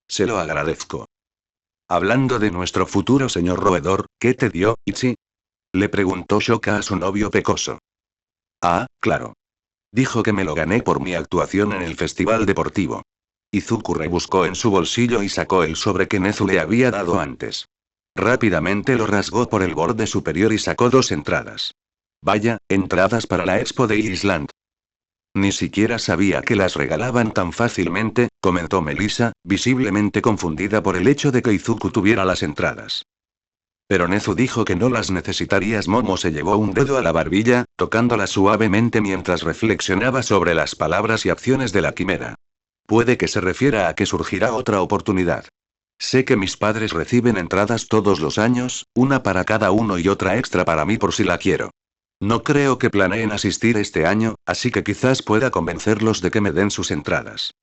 Speaker 1: Se lo agradezco. Hablando de nuestro futuro señor roedor, ¿qué te dio, Ichi? Le preguntó Shoka a su novio pecoso. Ah, claro. Dijo que me lo gané por mi actuación en el festival deportivo. Izuku rebuscó en su bolsillo y sacó el sobre que Nezu le había dado antes. Rápidamente lo rasgó por el borde superior y sacó 2 entradas. Vaya, entradas para la Expo de Island. Ni siquiera sabía que las regalaban tan fácilmente, comentó Melissa, visiblemente confundida por el hecho de que Izuku tuviera las entradas. Pero Nezu dijo que no las necesitarías. Momo se llevó un dedo a la barbilla, tocándola suavemente mientras reflexionaba sobre las palabras y acciones de la quimera. Puede que se refiera a que surgirá otra oportunidad. Sé que mis padres reciben entradas todos los años, una para cada uno y otra extra para mí por si la quiero. No creo que planeen asistir este año, así que quizás pueda convencerlos de que me den sus entradas.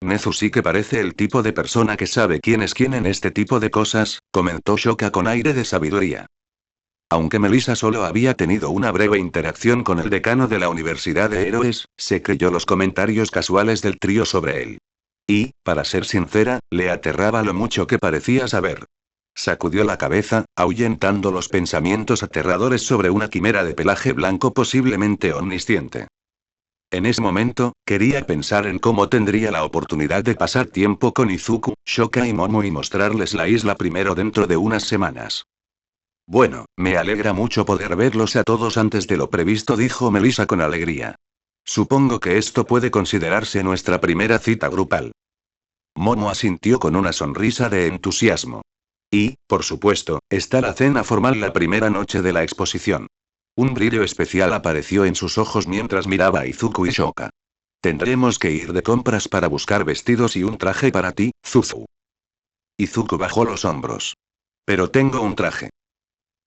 Speaker 1: Nezu sí que parece el tipo de persona que sabe quién es quién en este tipo de cosas, comentó Shoka con aire de sabiduría. Aunque Melissa solo había tenido una breve interacción con el decano de la Universidad de Héroes, se creyó los comentarios casuales del trío sobre él. Y, para ser sincera, le aterraba lo mucho que parecía saber. Sacudió la cabeza, ahuyentando los pensamientos aterradores sobre una quimera de pelaje blanco posiblemente omnisciente. En ese momento, quería pensar en cómo tendría la oportunidad de pasar tiempo con Izuku, Shoka y Momo y mostrarles la isla primero dentro de unas semanas. Bueno, me alegra mucho poder verlos a todos antes de lo previsto, dijo Melissa con alegría. Supongo que esto puede considerarse nuestra primera cita grupal. Momo asintió con una sonrisa de entusiasmo. Y, por supuesto, está la cena formal la primera noche de la exposición. Un brillo especial apareció en sus ojos mientras miraba a Izuku y Shoka. Tendremos que ir de compras para buscar vestidos y un traje para ti, Zuzu. Izuku bajó los hombros. Pero tengo un traje.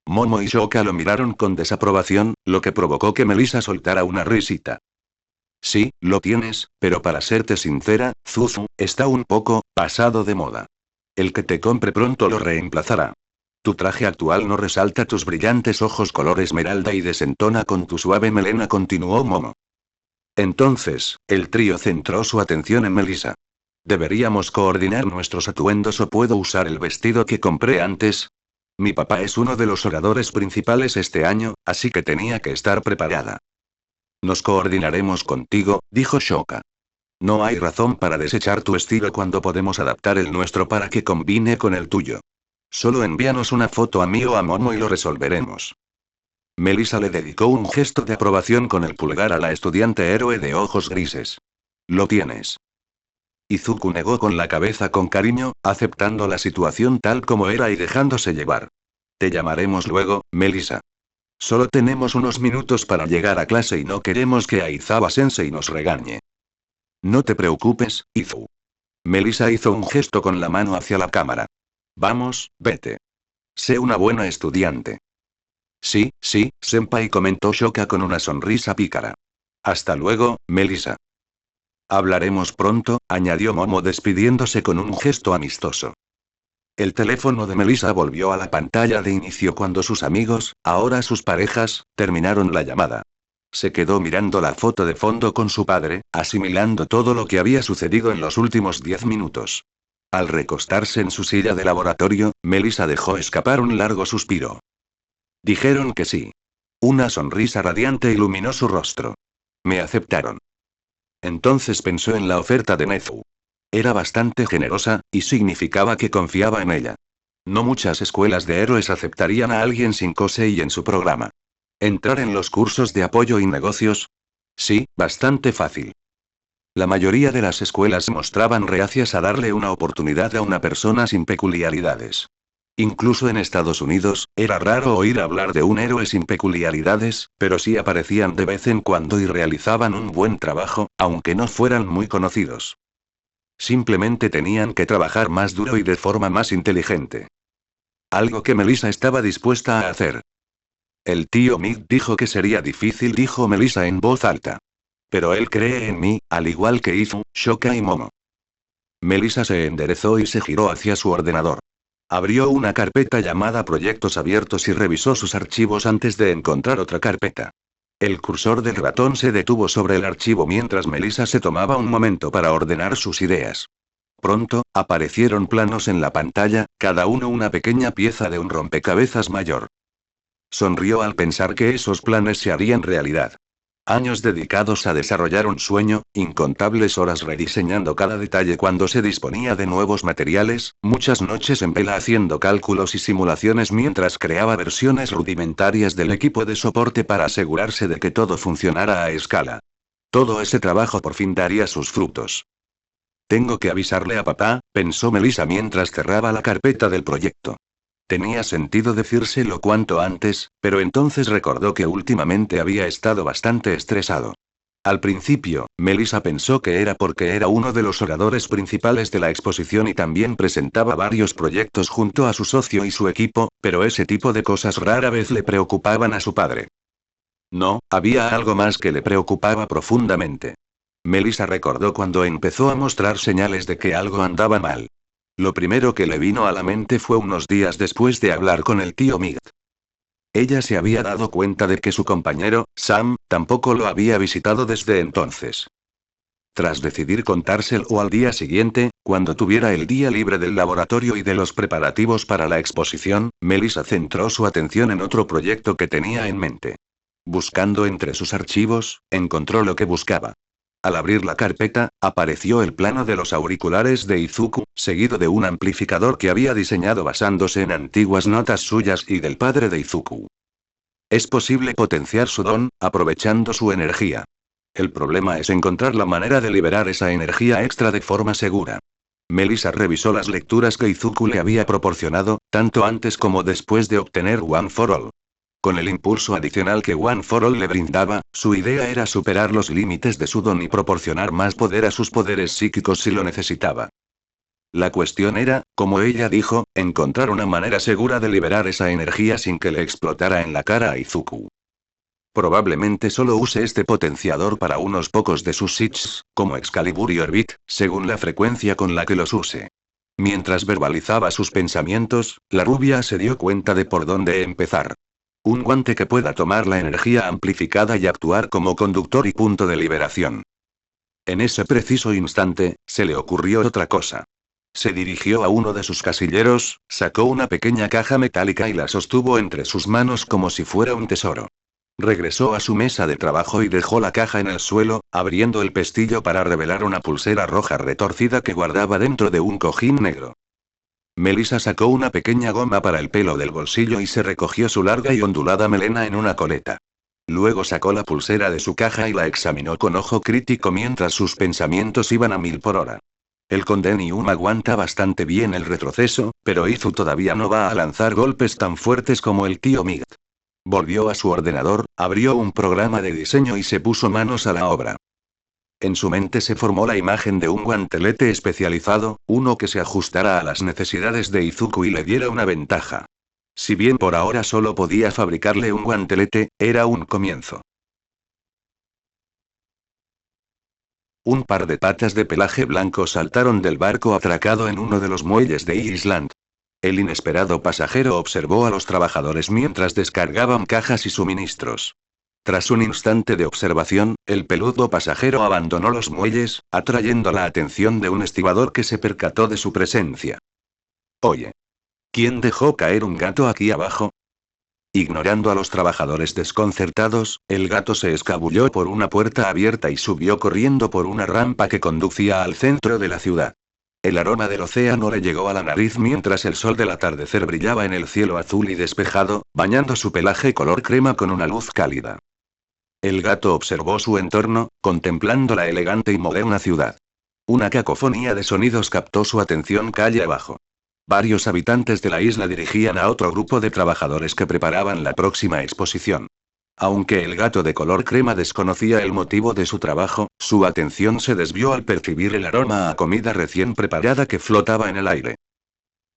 Speaker 1: Momo y Shoka lo miraron con desaprobación, lo que provocó que Melissa soltara una risita. Sí, lo tienes, pero para serte sincera, Zuzu, está un poco pasado de moda. El que te compre pronto lo reemplazará. Tu traje actual no resalta tus brillantes ojos color esmeralda y desentona con tu suave melena, continuó Momo. Entonces, el trío centró su atención en Melissa. ¿Deberíamos coordinar nuestros atuendos o puedo usar el vestido que compré antes? Mi papá es uno de los oradores principales este año, así que tenía que estar preparada. Nos coordinaremos contigo, dijo Shoka. No hay razón para desechar tu estilo cuando podemos adaptar el nuestro para que combine con el tuyo. Solo envíanos una foto a mí o a Momo y lo resolveremos. Melissa le dedicó un gesto de aprobación con el pulgar a la estudiante héroe de ojos grises. Lo tienes. Izuku negó con la cabeza con cariño, aceptando la situación tal como era y dejándose llevar. Te llamaremos luego, Melissa. Solo tenemos unos minutos para llegar a clase y no queremos que Aizawa-sensei nos regañe. No te preocupes, Izu. Melissa hizo un gesto con la mano hacia la cámara. Vamos, vete. Sé una buena estudiante. Sí, senpai, comentó Shoka con una sonrisa pícara. Hasta luego, Melissa. Hablaremos pronto, añadió Momo despidiéndose con un gesto amistoso. El teléfono de Melissa volvió a la pantalla de inicio cuando sus amigos, ahora sus parejas, terminaron la llamada. Se quedó mirando la foto de fondo con su padre, asimilando todo lo que había sucedido en los últimos 10 minutos. Al recostarse en su silla de laboratorio, Melissa dejó escapar un largo suspiro. Dijeron que sí. Una sonrisa radiante iluminó su rostro. Me aceptaron. Entonces pensó en la oferta de Nezu. Era bastante generosa, y significaba que confiaba en ella. No muchas escuelas de héroes aceptarían a alguien sin Kosei en su programa. ¿Entrar en los cursos de apoyo y negocios? Sí, bastante fácil. La mayoría de las escuelas mostraban reacias a darle una oportunidad a una persona sin peculiaridades. Incluso en Estados Unidos, era raro oír hablar de un héroe sin peculiaridades, pero sí aparecían de vez en cuando y realizaban un buen trabajo, aunque no fueran muy conocidos. Simplemente tenían que trabajar más duro y de forma más inteligente. Algo que Melissa estaba dispuesta a hacer. El tío Mig dijo que sería difícil, dijo Melissa en voz alta. Pero él cree en mí, al igual que Izu, Shoka y Momo. Melissa se enderezó y se giró hacia su ordenador. Abrió una carpeta llamada Proyectos Abiertos y revisó sus archivos antes de encontrar otra carpeta. El cursor del ratón se detuvo sobre el archivo mientras Melissa se tomaba un momento para ordenar sus ideas. Pronto, aparecieron planos en la pantalla, cada uno una pequeña pieza de un rompecabezas mayor. Sonrió al pensar que esos planes se harían realidad. Años dedicados a desarrollar un sueño, incontables horas rediseñando cada detalle cuando se disponía de nuevos materiales, muchas noches en vela haciendo cálculos y simulaciones mientras creaba versiones rudimentarias del equipo de soporte para asegurarse de que todo funcionara a escala. Todo ese trabajo por fin daría sus frutos. Tengo que avisarle a papá, pensó Melissa mientras cerraba la carpeta del proyecto. Tenía sentido decírselo cuanto antes, pero entonces recordó que últimamente había estado bastante estresado. Al principio, Melissa pensó que era porque era uno de los oradores principales de la exposición y también presentaba varios proyectos junto a su socio y su equipo, pero ese tipo de cosas rara vez le preocupaban a su padre. No, había algo más que le preocupaba profundamente. Melissa recordó cuando empezó a mostrar señales de que algo andaba mal. Lo primero que le vino a la mente fue unos días después de hablar con el tío Mig. Ella se había dado cuenta de que su compañero, Sam, tampoco lo había visitado desde entonces. Tras decidir contárselo al día siguiente, cuando tuviera el día libre del laboratorio y de los preparativos para la exposición, Melissa centró su atención en otro proyecto que tenía en mente. Buscando entre sus archivos, encontró lo que buscaba. Al abrir la carpeta, apareció el plano de los auriculares de Izuku, seguido de un amplificador que había diseñado basándose en antiguas notas suyas y del padre de Izuku. Es posible potenciar su don, aprovechando su energía. El problema es encontrar la manera de liberar esa energía extra de forma segura. Melissa revisó las lecturas que Izuku le había proporcionado, tanto antes como después de obtener One for All. Con el impulso adicional que One for All le brindaba, su idea era superar los límites de su don y proporcionar más poder a sus poderes psíquicos si lo necesitaba. La cuestión era, como ella dijo, encontrar una manera segura de liberar esa energía sin que le explotara en la cara a Izuku. Probablemente solo use este potenciador para unos pocos de sus hits, como Excalibur y Orbit, según la frecuencia con la que los use. Mientras verbalizaba sus pensamientos, la rubia se dio cuenta de por dónde empezar. Un guante que pueda tomar la energía amplificada y actuar como conductor y punto de liberación. En ese preciso instante, se le ocurrió otra cosa. Se dirigió a uno de sus casilleros, sacó una pequeña caja metálica y la sostuvo entre sus manos como si fuera un tesoro. Regresó a su mesa de trabajo y dejó la caja en el suelo, abriendo el pestillo para revelar una pulsera roja retorcida que guardaba dentro de un cojín negro. Melissa sacó una pequeña goma para el pelo del bolsillo y se recogió su larga y ondulada melena en una coleta. Luego sacó la pulsera de su caja y la examinó con ojo crítico mientras sus pensamientos iban a 1000 por hora. El Condenium aguanta bastante bien el retroceso, pero Izu todavía no va a lanzar golpes tan fuertes como el tío Migt. Volvió a su ordenador, abrió un programa de diseño y se puso manos a la obra. En su mente se formó la imagen de un guantelete especializado, uno que se ajustara a las necesidades de Izuku y le diera una ventaja. Si bien por ahora solo podía fabricarle un guantelete, era un comienzo. Un par de patas de pelaje blanco saltaron del barco atracado en uno de los muelles de Island. El inesperado pasajero observó a los trabajadores mientras descargaban cajas y suministros. Tras un instante de observación, el peludo pasajero abandonó los muelles, atrayendo la atención de un estibador que se percató de su presencia. Oye. ¿Quién dejó caer un gato aquí abajo? Ignorando a los trabajadores desconcertados, el gato se escabulló por una puerta abierta y subió corriendo por una rampa que conducía al centro de la ciudad. El aroma del océano le llegó a la nariz mientras el sol del atardecer brillaba en el cielo azul y despejado, bañando su pelaje color crema con una luz cálida. El gato observó su entorno, contemplando la elegante y moderna ciudad. Una cacofonía de sonidos captó su atención calle abajo. Varios habitantes de la isla dirigían a otro grupo de trabajadores que preparaban la próxima exposición. Aunque el gato de color crema desconocía el motivo de su trabajo, su atención se desvió al percibir el aroma a comida recién preparada que flotaba en el aire.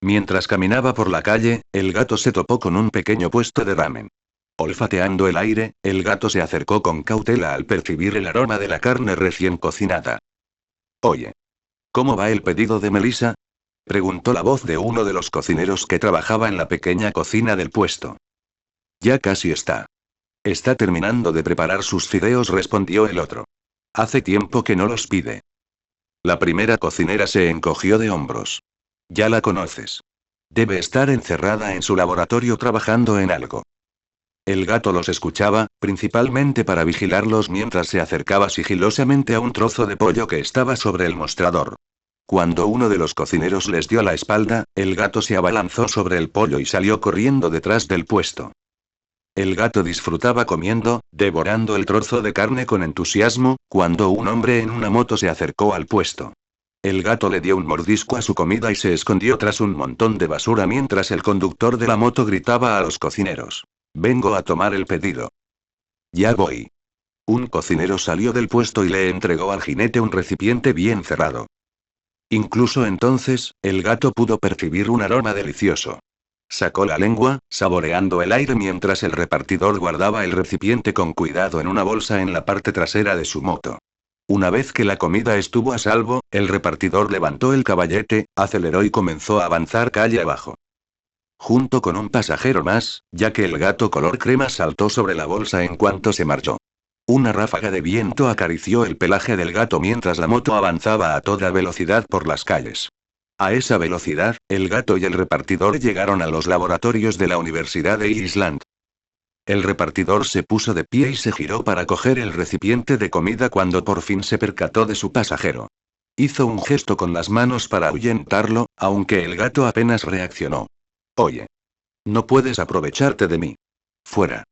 Speaker 1: Mientras caminaba por la calle, el gato se topó con un pequeño puesto de ramen. Olfateando el aire, el gato se acercó con cautela al percibir el aroma de la carne recién cocinada. Oye. ¿Cómo va el pedido de Melissa? Preguntó la voz de uno de los cocineros que trabajaba en la pequeña cocina del puesto. Ya casi está. Está terminando de preparar sus fideos, respondió el otro. Hace tiempo que no los pide. La primera cocinera se encogió de hombros. Ya la conoces. Debe estar encerrada en su laboratorio trabajando en algo. El gato los escuchaba, principalmente para vigilarlos mientras se acercaba sigilosamente a un trozo de pollo que estaba sobre el mostrador. Cuando uno de los cocineros les dio la espalda, el gato se abalanzó sobre el pollo y salió corriendo detrás del puesto. El gato disfrutaba comiendo, devorando el trozo de carne con entusiasmo, cuando un hombre en una moto se acercó al puesto. El gato le dio un mordisco a su comida y se escondió tras un montón de basura mientras el conductor de la moto gritaba a los cocineros. Vengo a tomar el pedido. Ya voy. Un cocinero salió del puesto y le entregó al jinete un recipiente bien cerrado. Incluso entonces, el gato pudo percibir un aroma delicioso. Sacó la lengua, saboreando el aire mientras el repartidor guardaba el recipiente con cuidado en una bolsa en la parte trasera de su moto. Una vez que la comida estuvo a salvo, el repartidor levantó el caballete, aceleró y comenzó a avanzar calle abajo. Junto con un pasajero más, ya que el gato color crema saltó sobre la bolsa en cuanto se marchó. Una ráfaga de viento acarició el pelaje del gato mientras la moto avanzaba a toda velocidad por las calles. A esa velocidad, el gato y el repartidor llegaron a los laboratorios de la Universidad de Island. El repartidor se puso de pie y se giró para coger el recipiente de comida cuando por fin se percató de su pasajero. Hizo un gesto con las manos para ahuyentarlo, aunque el gato apenas reaccionó. Oye. No puedes aprovecharte de mí. Fuera.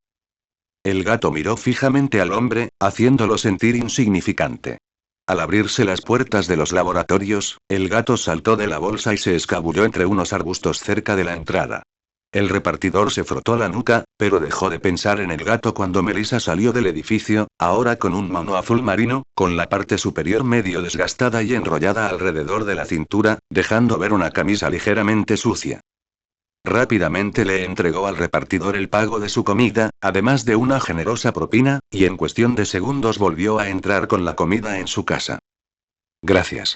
Speaker 1: El gato miró fijamente al hombre, haciéndolo sentir insignificante. Al abrirse las puertas de los laboratorios, el gato saltó de la bolsa y se escabulló entre unos arbustos cerca de la entrada. El repartidor se frotó la nuca, Pero dejó de pensar en el gato cuando Melissa salió del edificio, ahora con un mono azul marino, con la parte superior medio desgastada y enrollada alrededor de la cintura, dejando ver una camisa ligeramente sucia. Rápidamente le entregó al repartidor el pago de su comida, además de una generosa propina, y en cuestión de segundos volvió a entrar con la comida en su casa. Gracias.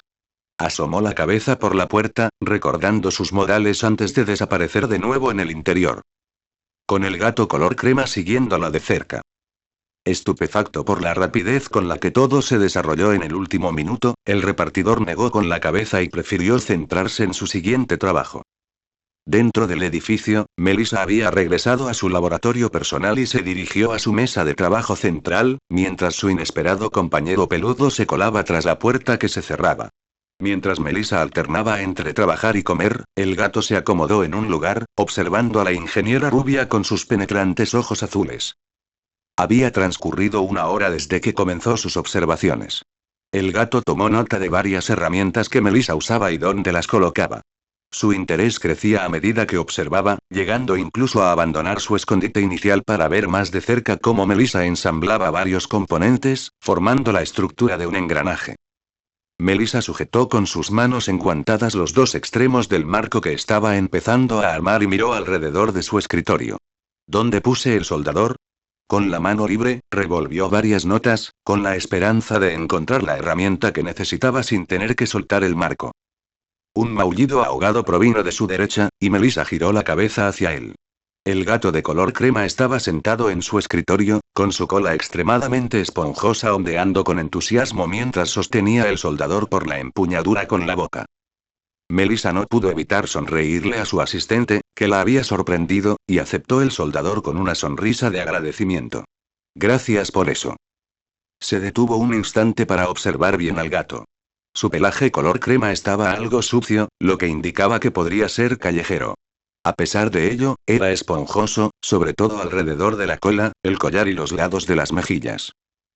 Speaker 1: Asomó la cabeza por la puerta, recordando sus modales antes de desaparecer de nuevo en el interior. Con el gato color crema siguiéndola de cerca. Estupefacto por la rapidez con la que todo se desarrolló en el último minuto, el repartidor negó con la cabeza y prefirió centrarse en su siguiente trabajo. Dentro del edificio, Melissa había regresado a su laboratorio personal y se dirigió a su mesa de trabajo central, mientras su inesperado compañero peludo se colaba tras la puerta que se cerraba. Mientras Melissa alternaba entre trabajar y comer, el gato se acomodó en un lugar, observando a la ingeniera rubia con sus penetrantes ojos azules. Había transcurrido una hora desde que comenzó sus observaciones. El gato tomó nota de varias herramientas que Melissa usaba y dónde las colocaba. Su interés crecía a medida que observaba, llegando incluso a abandonar su escondite inicial para ver más de cerca cómo Melissa ensamblaba varios componentes, formando la estructura de un engranaje. Melissa sujetó con sus manos enguantadas los dos extremos del marco que estaba empezando a armar y miró alrededor de su escritorio. ¿Dónde puse el soldador? Con la mano libre, revolvió varias notas, con la esperanza de encontrar la herramienta que necesitaba sin tener que soltar el marco. Un maullido ahogado provino de su derecha, y Melissa giró la cabeza hacia él. El gato de color crema estaba sentado en su escritorio, con su cola extremadamente esponjosa ondeando con entusiasmo mientras sostenía el soldador por la empuñadura con la boca. Melissa no pudo evitar sonreírle a su asistente, que la había sorprendido, y aceptó el soldador con una sonrisa de agradecimiento. Gracias por eso. Se detuvo un instante para observar bien al gato. Su pelaje color crema estaba algo sucio, lo que indicaba que podría ser callejero. A pesar de ello, era esponjoso, sobre todo alrededor de la cola, el collar y los lados de las mejillas.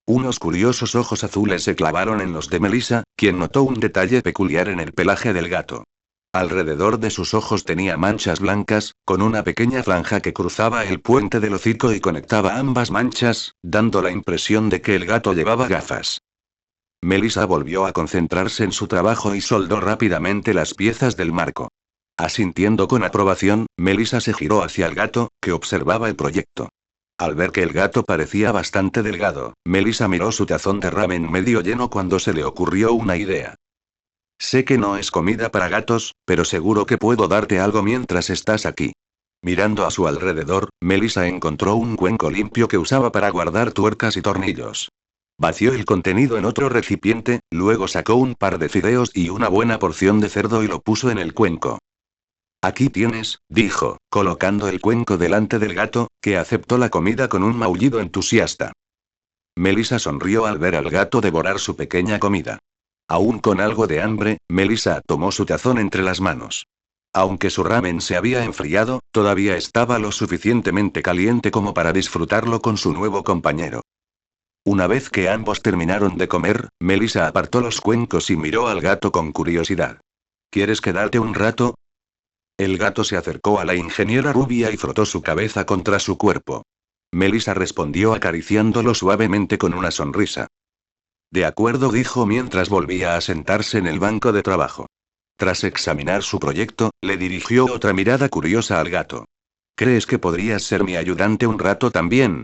Speaker 1: Unos curiosos ojos azules se clavaron en los de Melissa, quien notó un detalle peculiar en el pelaje del gato. Alrededor de sus ojos tenía manchas blancas, con una pequeña franja que cruzaba el puente del hocico y conectaba ambas manchas, dando la impresión de que el gato llevaba gafas. Melissa volvió a concentrarse en su trabajo y soldó rápidamente las piezas del marco. Asintiendo con aprobación, Melissa se giró hacia el gato, que observaba el proyecto. Al ver que el gato parecía bastante delgado, Melissa miró su tazón de ramen medio lleno cuando se le ocurrió una idea. Sé que no es comida para gatos, pero seguro que puedo darte algo mientras estás aquí. Mirando a su alrededor, Melissa encontró un cuenco limpio que usaba para guardar tuercas y tornillos. Vació el contenido en otro recipiente, luego sacó un par de fideos y una buena porción de cerdo y lo puso en el cuenco. Aquí tienes, dijo, colocando el cuenco delante del gato, que aceptó la comida con un maullido entusiasta. Melissa sonrió al ver al gato devorar su pequeña comida. Aún con algo de hambre, Melissa tomó su tazón entre las manos. Aunque su ramen se había enfriado, todavía estaba lo suficientemente caliente como para disfrutarlo con su nuevo compañero. Una vez que ambos terminaron de comer, Melissa apartó los cuencos y miró al gato con curiosidad. ¿Quieres quedarte un rato? El gato se acercó a la ingeniera rubia y frotó su cabeza contra su cuerpo. Melissa respondió acariciándolo suavemente con una sonrisa. De acuerdo, dijo mientras volvía a sentarse en el banco de trabajo. Tras examinar su proyecto, le dirigió otra mirada curiosa al gato. ¿Crees que podrías ser mi ayudante un rato también?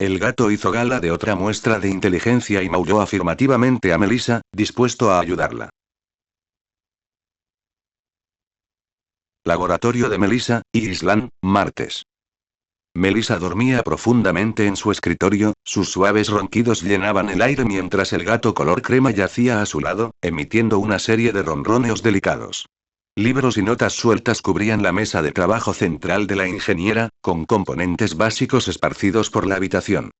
Speaker 1: El gato hizo gala de otra muestra de inteligencia y maulló afirmativamente a Melissa, dispuesto a ayudarla. Laboratorio de Melissa, Island, martes. Melissa dormía profundamente en su escritorio, sus suaves ronquidos llenaban el aire mientras el gato color crema yacía a su lado, emitiendo una serie de ronroneos delicados. Libros y notas sueltas cubrían la mesa de trabajo central de la ingeniera, con componentes básicos esparcidos por la habitación.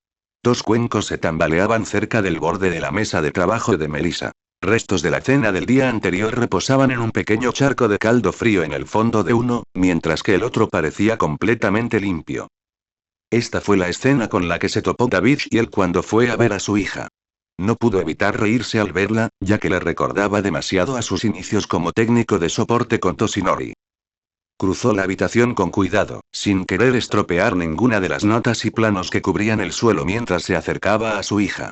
Speaker 1: Dos cuencos se tambaleaban cerca del borde de la mesa de trabajo de Melissa. Restos de la cena del día anterior reposaban en un pequeño charco de caldo frío en el fondo de uno, mientras que el otro parecía completamente limpio. Esta fue la escena con la que se topó David y él cuando fue a ver a su hija. No pudo evitar reírse al verla, ya que le recordaba demasiado a sus inicios como técnico de soporte con Toshinori. Cruzó la habitación con cuidado, sin querer estropear ninguna de las notas y planos que cubrían el suelo mientras se acercaba a su hija.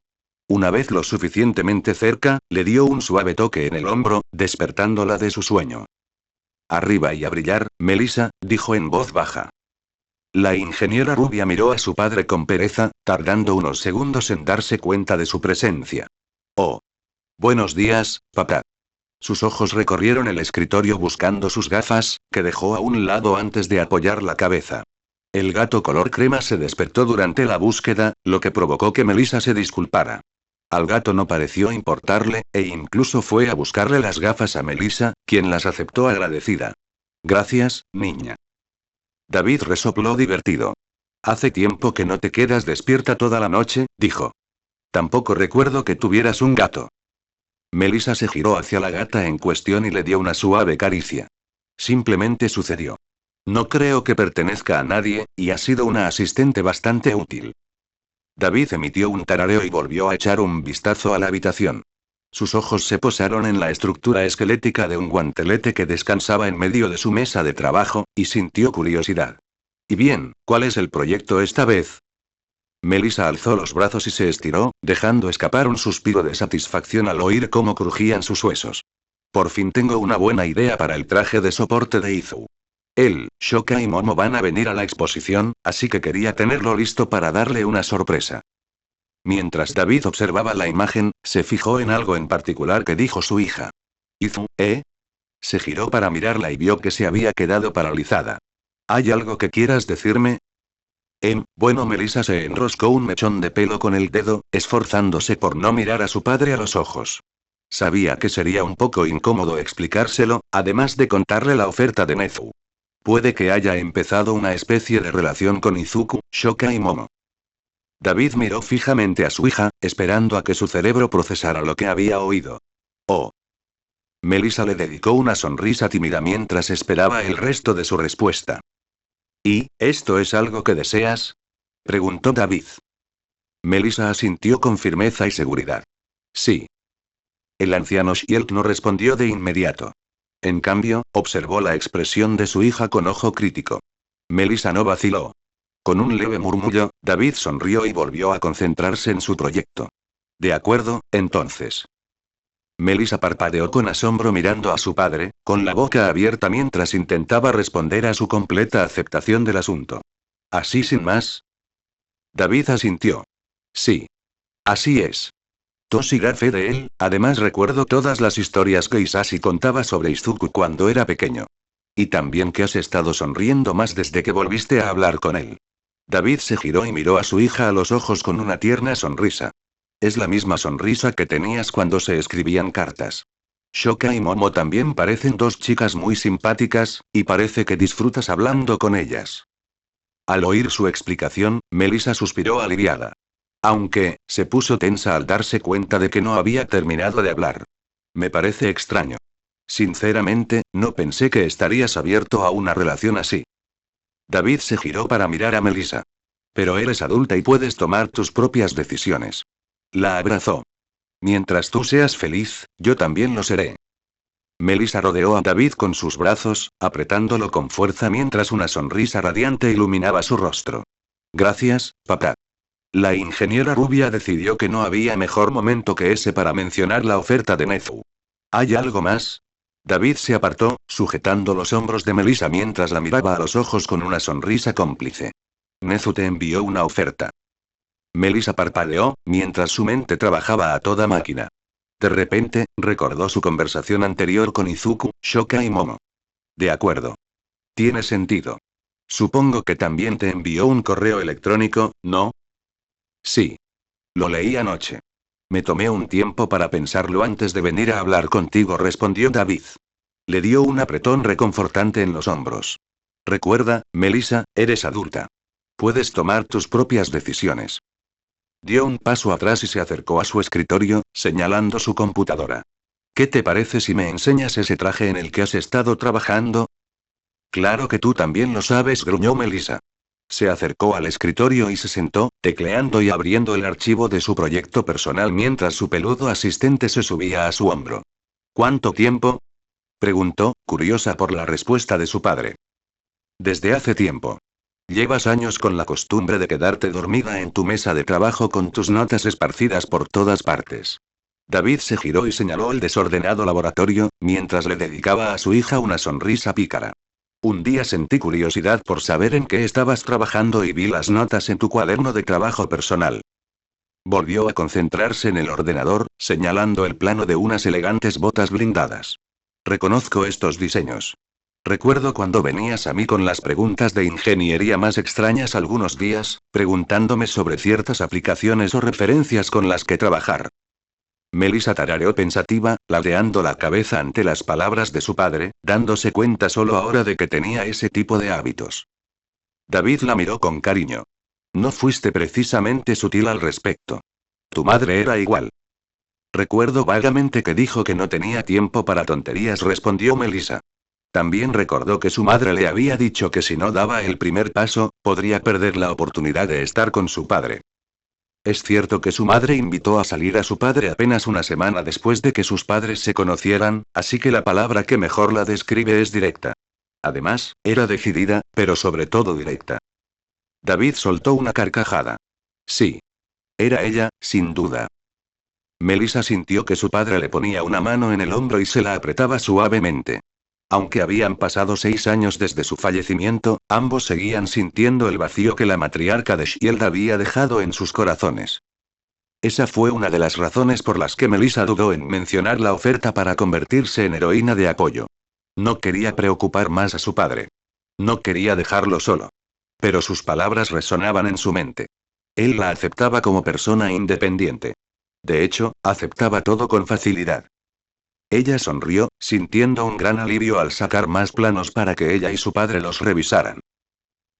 Speaker 1: Una vez lo suficientemente cerca, le dio un suave toque en el hombro, despertándola de su sueño. Arriba y a brillar, Melissa, dijo en voz baja. La ingeniera rubia miró a su padre con pereza, tardando unos segundos en darse cuenta de su presencia. Oh. Buenos días, papá. Sus ojos recorrieron el escritorio buscando sus gafas, que dejó a un lado antes de apoyar la cabeza. El gato color crema se despertó durante la búsqueda, lo que provocó que Melissa se disculpara. Al gato no pareció importarle, e incluso fue a buscarle las gafas a Melissa, quien las aceptó agradecida. Gracias, niña. David resopló divertido. Hace tiempo que no te quedas despierta toda la noche, dijo. Tampoco recuerdo que tuvieras un gato. Melissa se giró hacia la gata en cuestión y le dio una suave caricia. Simplemente sucedió. No creo que pertenezca a nadie, y ha sido una asistente bastante útil. David emitió un tarareo y volvió a echar un vistazo a la habitación. Sus ojos se posaron en la estructura esquelética de un guantelete que descansaba en medio de su mesa de trabajo, y sintió curiosidad. ¿Y bien, cuál es el proyecto esta vez? Melissa alzó los brazos y se estiró, dejando escapar un suspiro de satisfacción al oír cómo crujían sus huesos. Por fin tengo una buena idea para el traje de soporte de Izu. Él, Shoka y Momo van a venir a la exposición, así que quería tenerlo listo para darle una sorpresa. Mientras David observaba la imagen, se fijó en algo en particular que dijo su hija. Izu, ¿eh? Se giró para mirarla y vio que se había quedado paralizada. ¿Hay algo que quieras decirme? Bueno, Melissa se enroscó un mechón de pelo con el dedo, esforzándose por no mirar a su padre a los ojos. Sabía que sería un poco incómodo explicárselo, además de contarle la oferta de Nezu. Puede que haya empezado una especie de relación con Izuku, Shoka y Momo. David miró fijamente a su hija, esperando a que su cerebro procesara lo que había oído. Oh. Melissa le dedicó una sonrisa tímida mientras esperaba el resto de su respuesta. ¿Y, esto es algo que deseas? Preguntó David. Melissa asintió con firmeza y seguridad. Sí. El anciano Shield no respondió de inmediato. En cambio, observó la expresión de su hija con ojo crítico. Melissa no vaciló. Con un leve murmullo, David sonrió y volvió a concentrarse en su proyecto. De acuerdo, entonces. Melissa parpadeó con asombro mirando a su padre, con la boca abierta mientras intentaba responder a su completa aceptación del asunto. ¿Así sin más? David asintió. Sí. Así es. Toshi da fe de él, además recuerdo todas las historias que Isashi contaba sobre Izuku cuando era pequeño. Y también que has estado sonriendo más desde que volviste a hablar con él. David se giró y miró a su hija a los ojos con una tierna sonrisa. Es la misma sonrisa que tenías cuando se escribían cartas. Shoka y Momo también parecen dos chicas muy simpáticas, y parece que disfrutas hablando con ellas. Al oír su explicación, Melissa suspiró aliviada. Aunque, se puso tensa al darse cuenta de que no había terminado de hablar. Me parece extraño. Sinceramente, no pensé que estarías abierto a una relación así. David se giró para mirar a Melissa. Pero eres adulta y puedes tomar tus propias decisiones. La abrazó. Mientras tú seas feliz, yo también lo seré. Melissa rodeó a David con sus brazos, apretándolo con fuerza mientras una sonrisa radiante iluminaba su rostro. Gracias, papá. La ingeniera rubia decidió que no había mejor momento que ese para mencionar la oferta de Nezu. ¿Hay algo más? David se apartó, sujetando los hombros de Melissa mientras la miraba a los ojos con una sonrisa cómplice. Nezu te envió una oferta. Melissa parpadeó, mientras su mente trabajaba a toda máquina. De repente, recordó su conversación anterior con Izuku, Shoka y Momo. De acuerdo. Tiene sentido. Supongo que también te envió un correo electrónico, ¿no? Sí. Lo leí anoche. Me tomé un tiempo para pensarlo antes de venir a hablar contigo, respondió David. Le dio un apretón reconfortante en los hombros. Recuerda, Melissa, eres adulta. Puedes tomar tus propias decisiones. Dio un paso atrás y se acercó a su escritorio, señalando su computadora. ¿Qué te parece si me enseñas ese traje en el que has estado trabajando? Claro que tú también lo sabes, gruñó Melissa. Se acercó al escritorio y se sentó, tecleando y abriendo el archivo de su proyecto personal mientras su peludo asistente se subía a su hombro. ¿Cuánto tiempo? Preguntó, curiosa por la respuesta de su padre. Desde hace tiempo. Llevas años con la costumbre de quedarte dormida en tu mesa de trabajo con tus notas esparcidas por todas partes. David se giró y señaló el desordenado laboratorio, mientras le dedicaba a su hija una sonrisa pícara. Un día sentí curiosidad por saber en qué estabas trabajando y vi las notas en tu cuaderno de trabajo personal. Volvió a concentrarse en el ordenador, señalando el plano de unas elegantes botas blindadas. Reconozco estos diseños. Recuerdo cuando venías a mí con las preguntas de ingeniería más extrañas algunos días, preguntándome sobre ciertas aplicaciones o referencias con las que trabajar. Melissa tarareó pensativa, ladeando la cabeza ante las palabras de su padre, dándose cuenta solo ahora de que tenía ese tipo de hábitos. David la miró con cariño. No fuiste precisamente sutil al respecto. Tu madre era igual. Recuerdo vagamente que dijo que no tenía tiempo para tonterías, respondió Melissa. También recordó que su madre le había dicho que si no daba el primer paso, podría perder la oportunidad de estar con su padre. Es cierto que su madre invitó a salir a su padre apenas una semana después de que sus padres se conocieran, así que la palabra que mejor la describe es directa. Además, era decidida, pero sobre todo directa. David soltó una carcajada. Sí. Era ella, sin duda. Melissa sintió que su padre le ponía una mano en el hombro y se la apretaba suavemente. Aunque habían pasado 6 años desde su fallecimiento, ambos seguían sintiendo el vacío que la matriarca de Shield había dejado en sus corazones. Esa fue una de las razones por las que Melissa dudó en mencionar la oferta para convertirse en heroína de apoyo. No quería preocupar más a su padre. No quería dejarlo solo. Pero sus palabras resonaban en su mente. Él la aceptaba como persona independiente. De hecho, aceptaba todo con facilidad. Ella sonrió, sintiendo un gran alivio al sacar más planos para que ella y su padre los revisaran.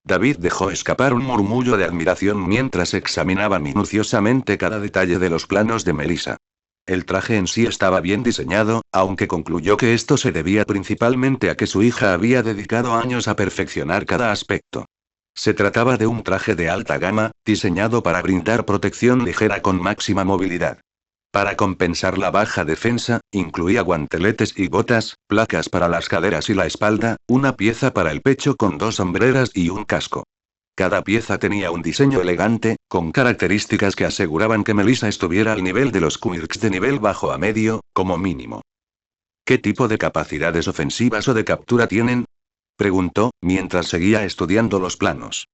Speaker 1: David dejó escapar un murmullo de admiración mientras examinaba minuciosamente cada detalle de los planos de Melissa. El traje en sí estaba bien diseñado, aunque concluyó que esto se debía principalmente a que su hija había dedicado años a perfeccionar cada aspecto. Se trataba de un traje de alta gama, diseñado para brindar protección ligera con máxima movilidad. Para compensar la baja defensa, incluía guanteletes y botas, placas para las caderas y la espalda, una pieza para el pecho con 2 hombreras y un casco. Cada pieza tenía un diseño elegante, con características que aseguraban que Melissa estuviera al nivel de los quirks de nivel bajo a medio, como mínimo. ¿Qué tipo de capacidades ofensivas o de captura tienen? Preguntó, mientras seguía estudiando los planos.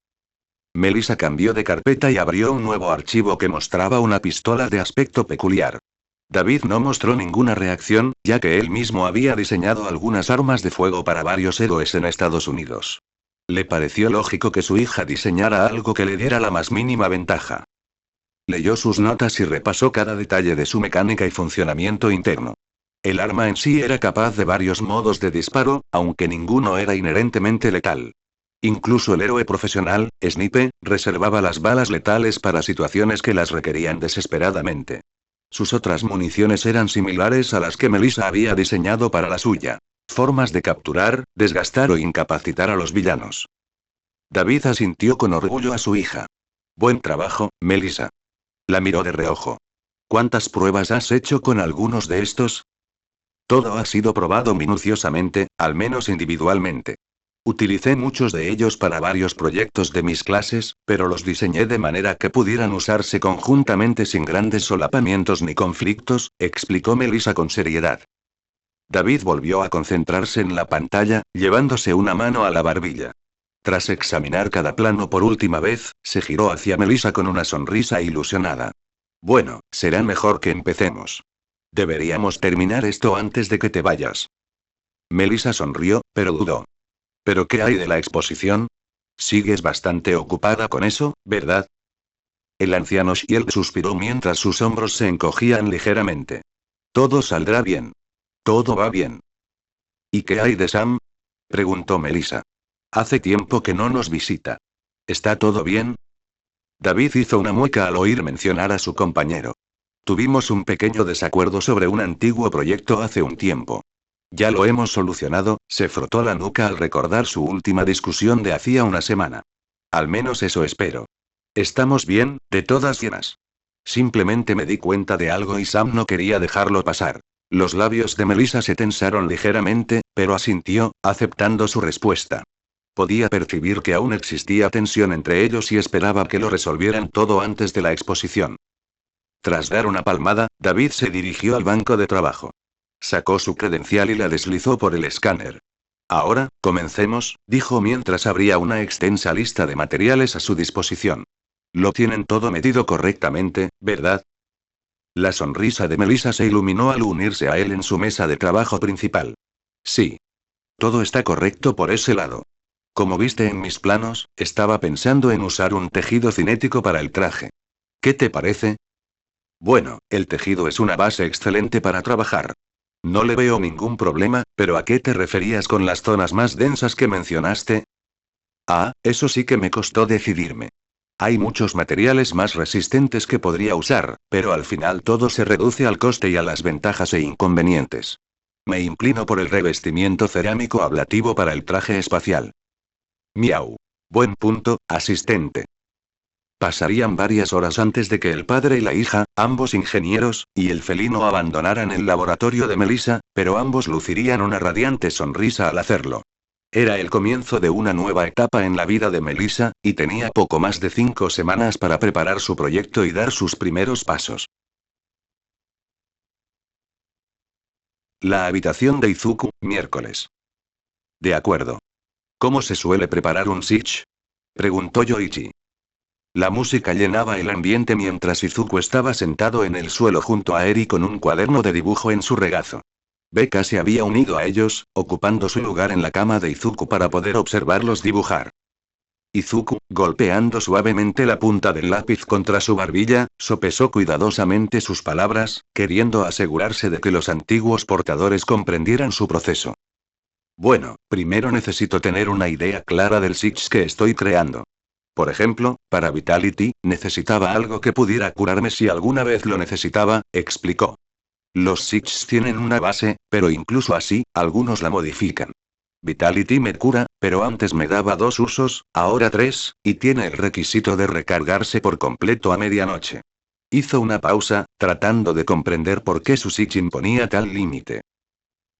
Speaker 1: Melissa cambió de carpeta y abrió un nuevo archivo que mostraba una pistola de aspecto peculiar. David no mostró ninguna reacción, ya que él mismo había diseñado algunas armas de fuego para varios héroes en Estados Unidos. Le pareció lógico que su hija diseñara algo que le diera la más mínima ventaja. Leyó sus notas y repasó cada detalle de su mecánica y funcionamiento interno. El arma en sí era capaz de varios modos de disparo, aunque ninguno era inherentemente letal. Incluso el héroe profesional, Snipe, reservaba las balas letales para situaciones que las requerían desesperadamente. Sus otras municiones eran similares a las que Melissa había diseñado para la suya. Formas de capturar, desgastar o incapacitar a los villanos. David asintió con orgullo a su hija. Buen trabajo, Melissa. La miró de reojo. ¿Cuántas pruebas has hecho con algunos de estos? Todo ha sido probado minuciosamente, al menos individualmente. Utilicé muchos de ellos para varios proyectos de mis clases, pero los diseñé de manera que pudieran usarse conjuntamente sin grandes solapamientos ni conflictos, explicó Melissa con seriedad. David volvió a concentrarse en la pantalla, llevándose una mano a la barbilla. Tras examinar cada plano por última vez, se giró hacia Melissa con una sonrisa ilusionada. Bueno, será mejor que empecemos. Deberíamos terminar esto antes de que te vayas. Melissa sonrió, pero dudó. ¿Pero qué hay de la exposición? Sigues bastante ocupada con eso, ¿verdad? El anciano Shield suspiró mientras sus hombros se encogían ligeramente. Todo saldrá bien. Todo va bien. ¿Y qué hay de Sam? Preguntó Melissa. Hace tiempo que no nos visita. ¿Está todo bien? David hizo una mueca al oír mencionar a su compañero. Tuvimos un pequeño desacuerdo sobre un antiguo proyecto hace un tiempo. Ya lo hemos solucionado, se frotó la nuca al recordar su última discusión de hacía una semana. Al menos eso espero. Estamos bien, de todas llenas. Simplemente me di cuenta de algo y Sam no quería dejarlo pasar. Los labios de Melissa se tensaron ligeramente, pero asintió, aceptando su respuesta. Podía percibir que aún existía tensión entre ellos y esperaba que lo resolvieran todo antes de la exposición. Tras dar una palmada, David se dirigió al banco de trabajo. Sacó su credencial y la deslizó por el escáner. Ahora, comencemos, dijo mientras abría una extensa lista de materiales a su disposición. Lo tienen todo medido correctamente, ¿verdad? La sonrisa de Melissa se iluminó al unirse a él en su mesa de trabajo principal. Sí. Todo está correcto por ese lado. Como viste en mis planos, estaba pensando en usar un tejido cinético para el traje. ¿Qué te parece? Bueno, el tejido es una base excelente para trabajar. No le veo ningún problema, pero ¿a qué te referías con las zonas más densas que mencionaste? Ah, eso sí que me costó decidirme. Hay muchos materiales más resistentes que podría usar, pero al final todo se reduce al coste y a las ventajas e inconvenientes. Me inclino por el revestimiento cerámico ablativo para el traje espacial. Miau. Buen punto, asistente. Pasarían varias horas antes de que el padre y la hija, ambos ingenieros, y el felino abandonaran el laboratorio de Melissa, pero ambos lucirían una radiante sonrisa al hacerlo. Era el comienzo de una nueva etapa en la vida de Melissa, y tenía poco más de 5 semanas para preparar su proyecto y dar sus primeros pasos. La habitación de Izuku, miércoles. De acuerdo. ¿Cómo se suele preparar un sich? Preguntó Yoichi. La música llenaba el ambiente mientras Izuku estaba sentado en el suelo junto a Eri con un cuaderno de dibujo en su regazo. Beka se había unido a ellos, ocupando su lugar en la cama de Izuku para poder observarlos dibujar. Izuku, golpeando suavemente la punta del lápiz contra su barbilla, sopesó cuidadosamente sus palabras, queriendo asegurarse de que los antiguos portadores comprendieran su proceso. Bueno, primero necesito tener una idea clara del sich que estoy creando. Por ejemplo, para Vitality, necesitaba algo que pudiera curarme si alguna vez lo necesitaba, explicó. Los SICs tienen una base, pero incluso así, algunos la modifican. Vitality me cura, pero antes me daba 2 usos, ahora 3, y tiene el requisito de recargarse por completo a medianoche. Hizo una pausa, tratando de comprender por qué su SIC imponía tal límite.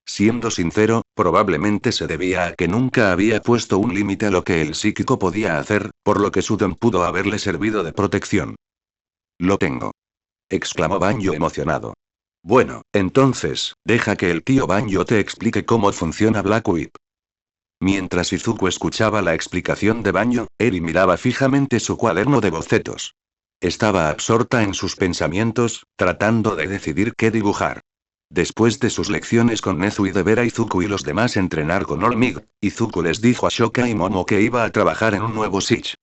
Speaker 1: Siendo sincero, probablemente se debía a que nunca había puesto un límite a lo que el psíquico podía hacer, por lo que su don pudo haberle servido de protección. Lo tengo. Exclamó Banjo emocionado. Bueno, entonces, deja que el tío Banjo te explique cómo funciona Black Whip. Mientras Izuku escuchaba la explicación de Banjo, Eri miraba fijamente su cuaderno de bocetos. Estaba absorta en sus pensamientos, tratando de decidir qué dibujar. Después de sus lecciones con Nezu y de ver a Izuku y los demás entrenar con All Might, Izuku les dijo a Shoka y Momo que iba a trabajar en un nuevo sich.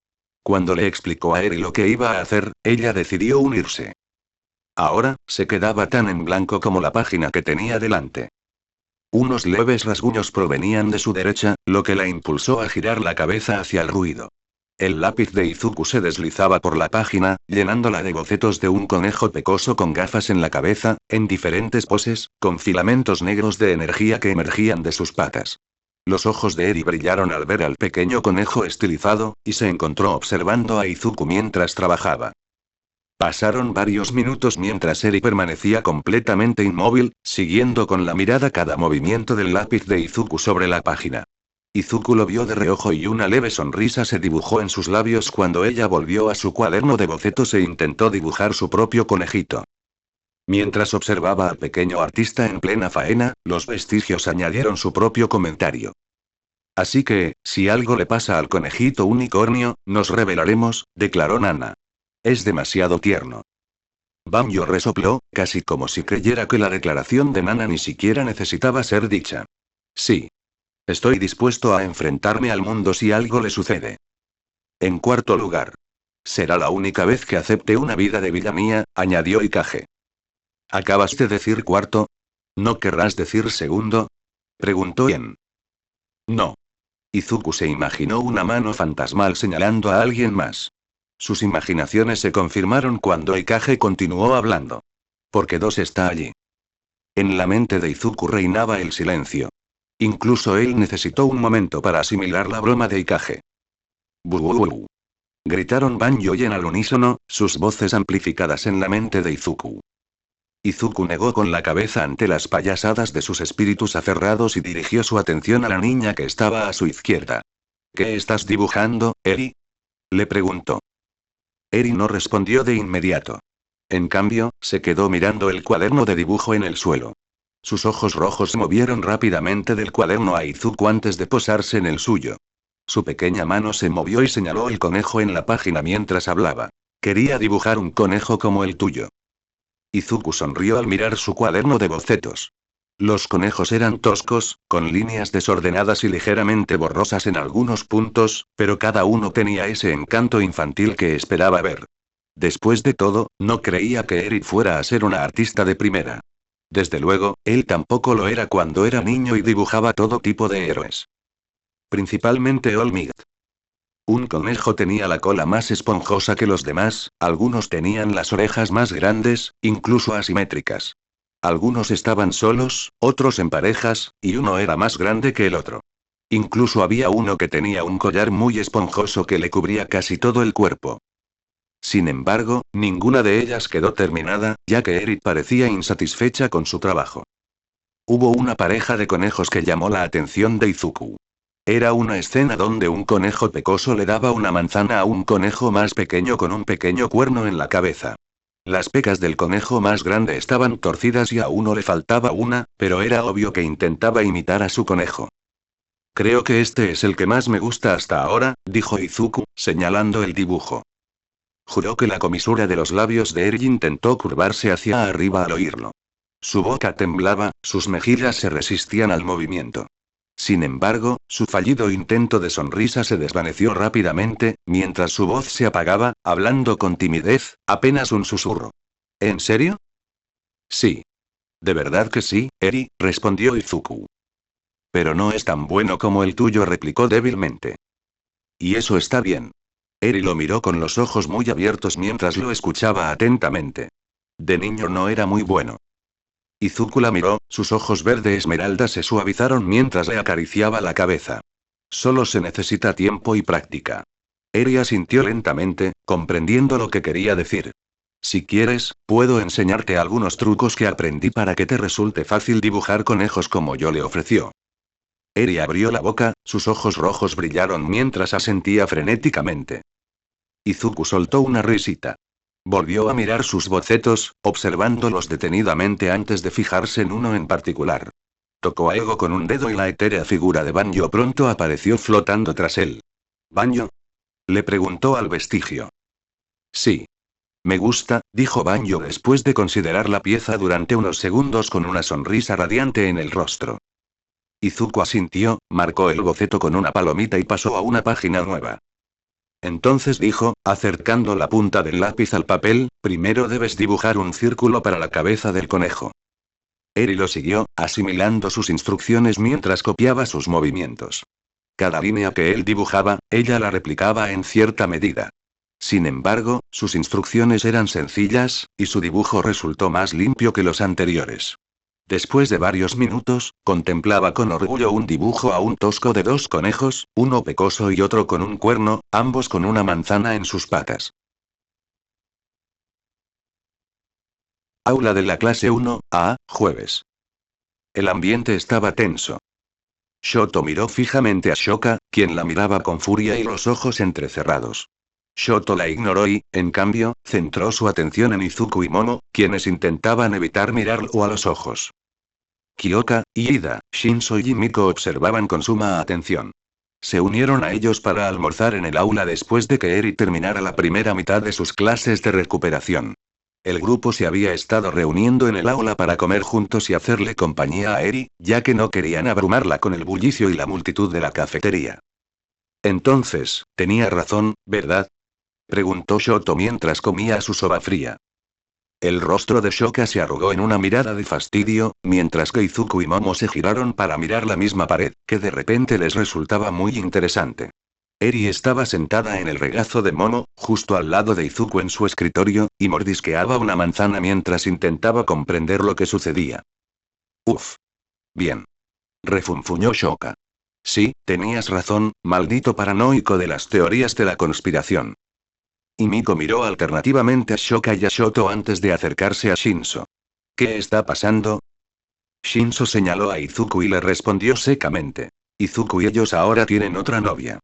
Speaker 1: Cuando le explicó a Eri lo que iba a hacer, ella decidió unirse. Ahora, se quedaba tan en blanco como la página que tenía delante. Unos leves rasguños provenían de su derecha, lo que la impulsó a girar la cabeza hacia el ruido. El lápiz de Izuku se deslizaba por la página, llenándola de bocetos de un conejo pecoso con gafas en la cabeza, en diferentes poses, con filamentos negros de energía que emergían de sus patas. Los ojos de Eri brillaron al ver al pequeño conejo estilizado, y se encontró observando a Izuku mientras trabajaba. Pasaron varios minutos mientras Eri permanecía completamente inmóvil, siguiendo con la mirada cada movimiento del lápiz de Izuku sobre la página. Izuku lo vio de reojo y una leve sonrisa se dibujó en sus labios cuando ella volvió a su cuaderno de bocetos e intentó dibujar su propio conejito. Mientras observaba al pequeño artista en plena faena, los vestigios añadieron su propio comentario. Así que, si algo le pasa al conejito unicornio, nos revelaremos, declaró Nana. Es demasiado tierno. Banjo resopló, casi como si creyera que la declaración de Nana ni siquiera necesitaba ser dicha. Sí. Estoy dispuesto a enfrentarme al mundo si algo le sucede. En cuarto lugar. Será la única vez que acepte una vida de vida mía, añadió Ikage. ¿Acabas de decir cuarto? ¿No querrás decir segundo? Preguntó Ien. No. Izuku se imaginó una mano fantasmal señalando a alguien más. Sus imaginaciones se confirmaron cuando Ikage continuó hablando. Porque 2 está allí. En la mente de Izuku reinaba el silencio. Incluso él necesitó un momento para asimilar la broma de Ikage. ¡Buuuuuuu! Gritaron Banjo y Ien al unísono, sus voces amplificadas en la mente de Izuku. Izuku negó con la cabeza ante las payasadas de sus espíritus aferrados y dirigió su atención a la niña que estaba a su izquierda. ¿Qué estás dibujando, Eri? Le preguntó. Eri no respondió de inmediato. En cambio, se quedó mirando el cuaderno de dibujo en el suelo. Sus ojos rojos se movieron rápidamente del cuaderno a Izuku antes de posarse en el suyo. Su pequeña mano se movió y señaló el conejo en la página mientras hablaba. Quería dibujar un conejo como el tuyo. Izuku sonrió al mirar su cuaderno de bocetos. Los conejos eran toscos, con líneas desordenadas y ligeramente borrosas en algunos puntos, pero cada uno tenía ese encanto infantil que esperaba ver. Después de todo, no creía que Eri fuera a ser una artista de primera. Desde luego, él tampoco lo era cuando era niño y dibujaba todo tipo de héroes. Principalmente All Might. Un conejo tenía la cola más esponjosa que los demás, algunos tenían las orejas más grandes, incluso asimétricas. Algunos estaban solos, otros en parejas, y uno era más grande que el otro. Incluso había uno que tenía un collar muy esponjoso que le cubría casi todo el cuerpo. Sin embargo, ninguna de ellas quedó terminada, ya que Eri parecía insatisfecha con su trabajo. Hubo una pareja de conejos que llamó la atención de Izuku. Era una escena donde un conejo pecoso le daba una manzana a un conejo más pequeño con un pequeño cuerno en la cabeza. Las pecas del conejo más grande estaban torcidas y a uno le faltaba una, pero era obvio que intentaba imitar a su conejo. Creo que este es el que más me gusta hasta ahora, dijo Izuku, señalando el dibujo. Juró que la comisura de los labios de Eri intentó curvarse hacia arriba al oírlo. Su boca temblaba, sus mejillas se resistían al movimiento. Sin embargo, su fallido intento de sonrisa se desvaneció rápidamente, mientras su voz se apagaba, hablando con timidez, apenas un susurro. ¿En serio? Sí. ¿De verdad que sí, Eri?, respondió Izuku. Pero no es tan bueno como el tuyo, replicó débilmente. Y eso está bien. Eri lo miró con los ojos muy abiertos mientras lo escuchaba atentamente. De niño no era muy bueno. Izuku la miró, sus ojos verde esmeralda se suavizaron mientras le acariciaba la cabeza. Solo se necesita tiempo y práctica. Eri asintió lentamente, comprendiendo lo que quería decir. Si quieres, puedo enseñarte algunos trucos que aprendí para que te resulte fácil dibujar conejos como yo le ofreció. Eri abrió la boca, sus ojos rojos brillaron mientras asentía frenéticamente. Izuku soltó una risita. Volvió a mirar sus bocetos, observándolos detenidamente antes de fijarse en uno en particular. Tocó a Ego con un dedo y la etérea figura de Banjo pronto apareció flotando tras él. ¿Banjo?, le preguntó al vestigio. Sí. Me gusta, dijo Banjo después de considerar la pieza durante unos segundos con una sonrisa radiante en el rostro. Izuku asintió, marcó el boceto con una palomita y pasó a una página nueva. Entonces dijo, acercando la punta del lápiz al papel, primero debes dibujar un círculo para la cabeza del conejo. Eri lo siguió, asimilando sus instrucciones mientras copiaba sus movimientos. Cada línea que él dibujaba, ella la replicaba en cierta medida. Sin embargo, sus instrucciones eran sencillas, y su dibujo resultó más limpio que los anteriores. Después de varios minutos, contemplaba con orgullo un dibujo aún tosco de dos conejos, uno pecoso y otro con un cuerno, ambos con una manzana en sus patas. Aula de la clase 1A, jueves. El ambiente estaba tenso. Shoto miró fijamente a Shoka, quien la miraba con furia y los ojos entrecerrados. Shoto la ignoró y, en cambio, centró su atención en Izuku y Momo, quienes intentaban evitar mirarlo a los ojos. Kyoka, Ida, Shinso y Miko observaban con suma atención. Se unieron a ellos para almorzar en el aula después de que Eri terminara la primera mitad de sus clases de recuperación. El grupo se había estado reuniendo en el aula para comer juntos y hacerle compañía a Eri, ya que no querían abrumarla con el bullicio y la multitud de la cafetería. Entonces, tenía razón, ¿verdad?, preguntó Shoto mientras comía su soba fría. El rostro de Shoka se arrugó en una mirada de fastidio, mientras que Izuku y Momo se giraron para mirar la misma pared, que de repente les resultaba muy interesante. Eri estaba sentada en el regazo de Momo, justo al lado de Izuku en su escritorio, y mordisqueaba una manzana mientras intentaba comprender lo que sucedía. Uf. Bien. Refunfuñó Shoka. Sí, tenías razón, maldito paranoico de las teorías de la conspiración. Y Miko miró alternativamente a Shoka y a Shoto antes de acercarse a Shinso. ¿Qué está pasando? Shinso señaló a Izuku y le respondió secamente. Izuku y ellos ahora tienen otra novia.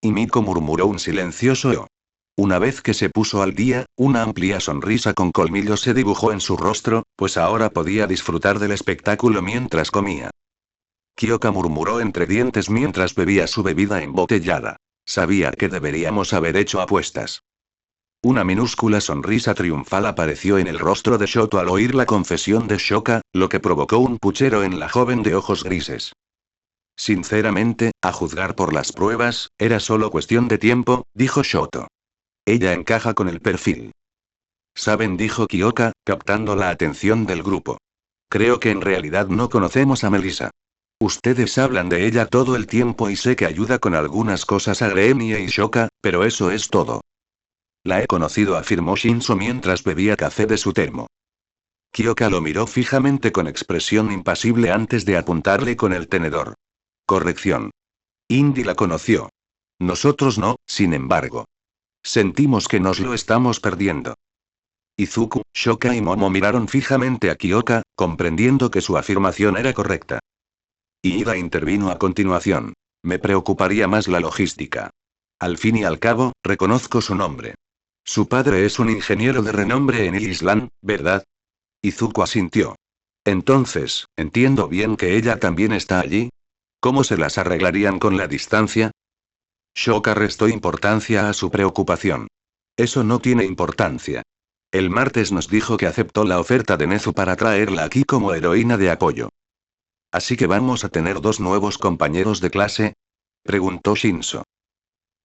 Speaker 1: Y Miko murmuró un silencioso "oh". Una vez que se puso al día, una amplia sonrisa con colmillos se dibujó en su rostro, pues ahora podía disfrutar del espectáculo mientras comía. Kyoka murmuró entre dientes mientras bebía su bebida embotellada. Sabía que deberíamos haber hecho apuestas. Una minúscula sonrisa triunfal apareció en el rostro de Shoto al oír la confesión de Shoka, lo que provocó un puchero en la joven de ojos grises. Sinceramente, a juzgar por las pruebas, era solo cuestión de tiempo, dijo Shoto. Ella encaja con el perfil. Saben, dijo Kyoka, captando la atención del grupo. Creo que en realidad no conocemos a Melissa. Ustedes hablan de ella todo el tiempo y sé que ayuda con algunas cosas a Gremia y Shoka, pero eso es todo. La he conocido, afirmó Shinso mientras bebía café de su termo. Kyoka lo miró fijamente con expresión impasible antes de apuntarle con el tenedor. Corrección. Indy la conoció. Nosotros no, sin embargo. Sentimos que nos lo estamos perdiendo. Izuku, Shoka y Momo miraron fijamente a Kyoka, comprendiendo que su afirmación era correcta. Ida intervino a continuación. Me preocuparía más la logística. Al fin y al cabo, reconozco su nombre. Su padre es un ingeniero de renombre en Island, ¿verdad? Izuku asintió. Entonces, entiendo bien que ella también está allí. ¿Cómo se las arreglarían con la distancia? Shoka restó importancia a su preocupación. Eso no tiene importancia. El martes nos dijo que aceptó la oferta de Nezu para traerla aquí como heroína de apoyo. ¿Así que vamos a tener 2 nuevos compañeros de clase? Preguntó Shinso.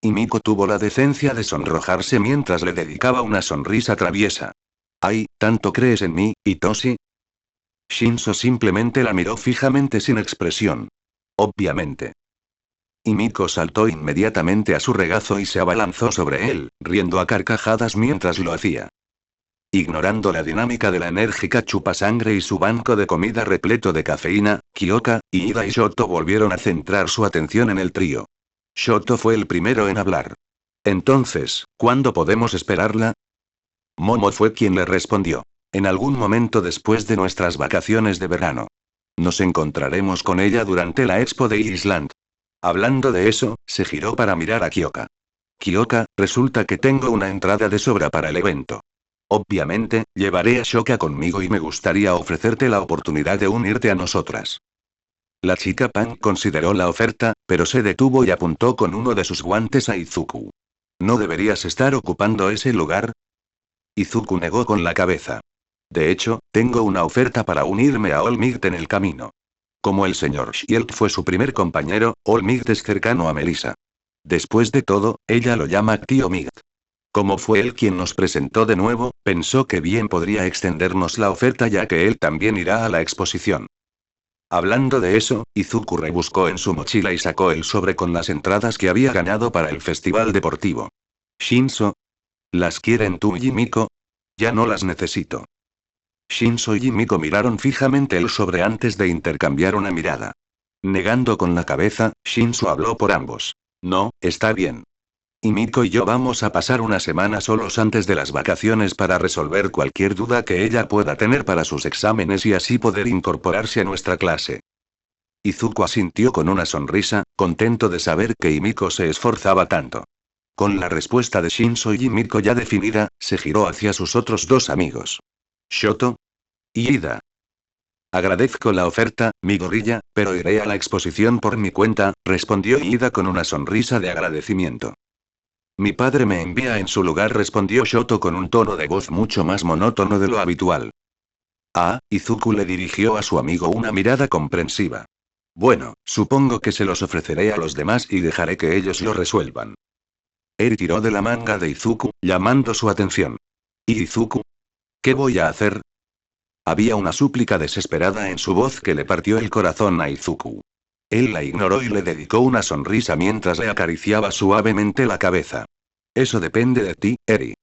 Speaker 1: Y Miko tuvo la decencia de sonrojarse mientras le dedicaba una sonrisa traviesa. Ay, ¿tanto crees en mí, Hitoshi? Shinso simplemente la miró fijamente sin expresión. Obviamente. Y Miko saltó inmediatamente a su regazo y se abalanzó sobre él, riendo a carcajadas mientras lo hacía. Ignorando la dinámica de la enérgica chupasangre y su banco de comida repleto de cafeína, Kyoka, Ida y Shoto volvieron a centrar su atención en el trío. Shoto fue el primero en hablar. Entonces, ¿cuándo podemos esperarla? Momo fue quien le respondió. En algún momento después de nuestras vacaciones de verano. Nos encontraremos con ella durante la expo de Island. Hablando de eso, se giró para mirar a Kyoka. Kyoka, resulta que tengo una entrada de sobra para el evento. Obviamente, llevaré a Shoka conmigo y me gustaría ofrecerte la oportunidad de unirte a nosotras. La chica Pan consideró la oferta, pero se detuvo y apuntó con uno de sus guantes a Izuku. ¿No deberías estar ocupando ese lugar? Izuku negó con la cabeza. De hecho, tengo una oferta para unirme a All Might en el camino. Como el señor Shield fue su primer compañero, All Might es cercano a Melissa. Después de todo, ella lo llama Tío Might. Como fue él quien nos presentó de nuevo, pensó que bien podría extendernos la oferta ya que él también irá a la exposición. Hablando de eso, Izuku rebuscó en su mochila y sacó el sobre con las entradas que había ganado para el festival deportivo. Shinso. ¿Las quieren tú y Miko? Ya no las necesito. Shinso y Miko miraron fijamente el sobre antes de intercambiar una mirada. Negando con la cabeza, Shinso habló por ambos. No, está bien. Y Miko y yo vamos a pasar una semana solos antes de las vacaciones para resolver cualquier duda que ella pueda tener para sus exámenes y así poder incorporarse a nuestra clase. Izuku asintió con una sonrisa, contento de saber que Himiko se esforzaba tanto. Con la respuesta de Shinso y Himiko ya definida, se giró hacia sus otros 2 amigos. Shoto. Y Ida. Agradezco la oferta, mi gorilla, pero iré a la exposición por mi cuenta, respondió Ida con una sonrisa de agradecimiento. Mi padre me envía en su lugar, respondió Shoto con un tono de voz mucho más monótono de lo habitual. Ah, Izuku le dirigió a su amigo una mirada comprensiva. Bueno, supongo que se los ofreceré a los demás y dejaré que ellos lo resuelvan. Eri tiró de la manga de Izuku, llamando su atención. ¿Y Izuku? ¿Qué voy a hacer? Había una súplica desesperada en su voz que le partió el corazón a Izuku. Él la ignoró y le dedicó una sonrisa mientras le acariciaba suavemente la cabeza. Eso depende de ti, Eri.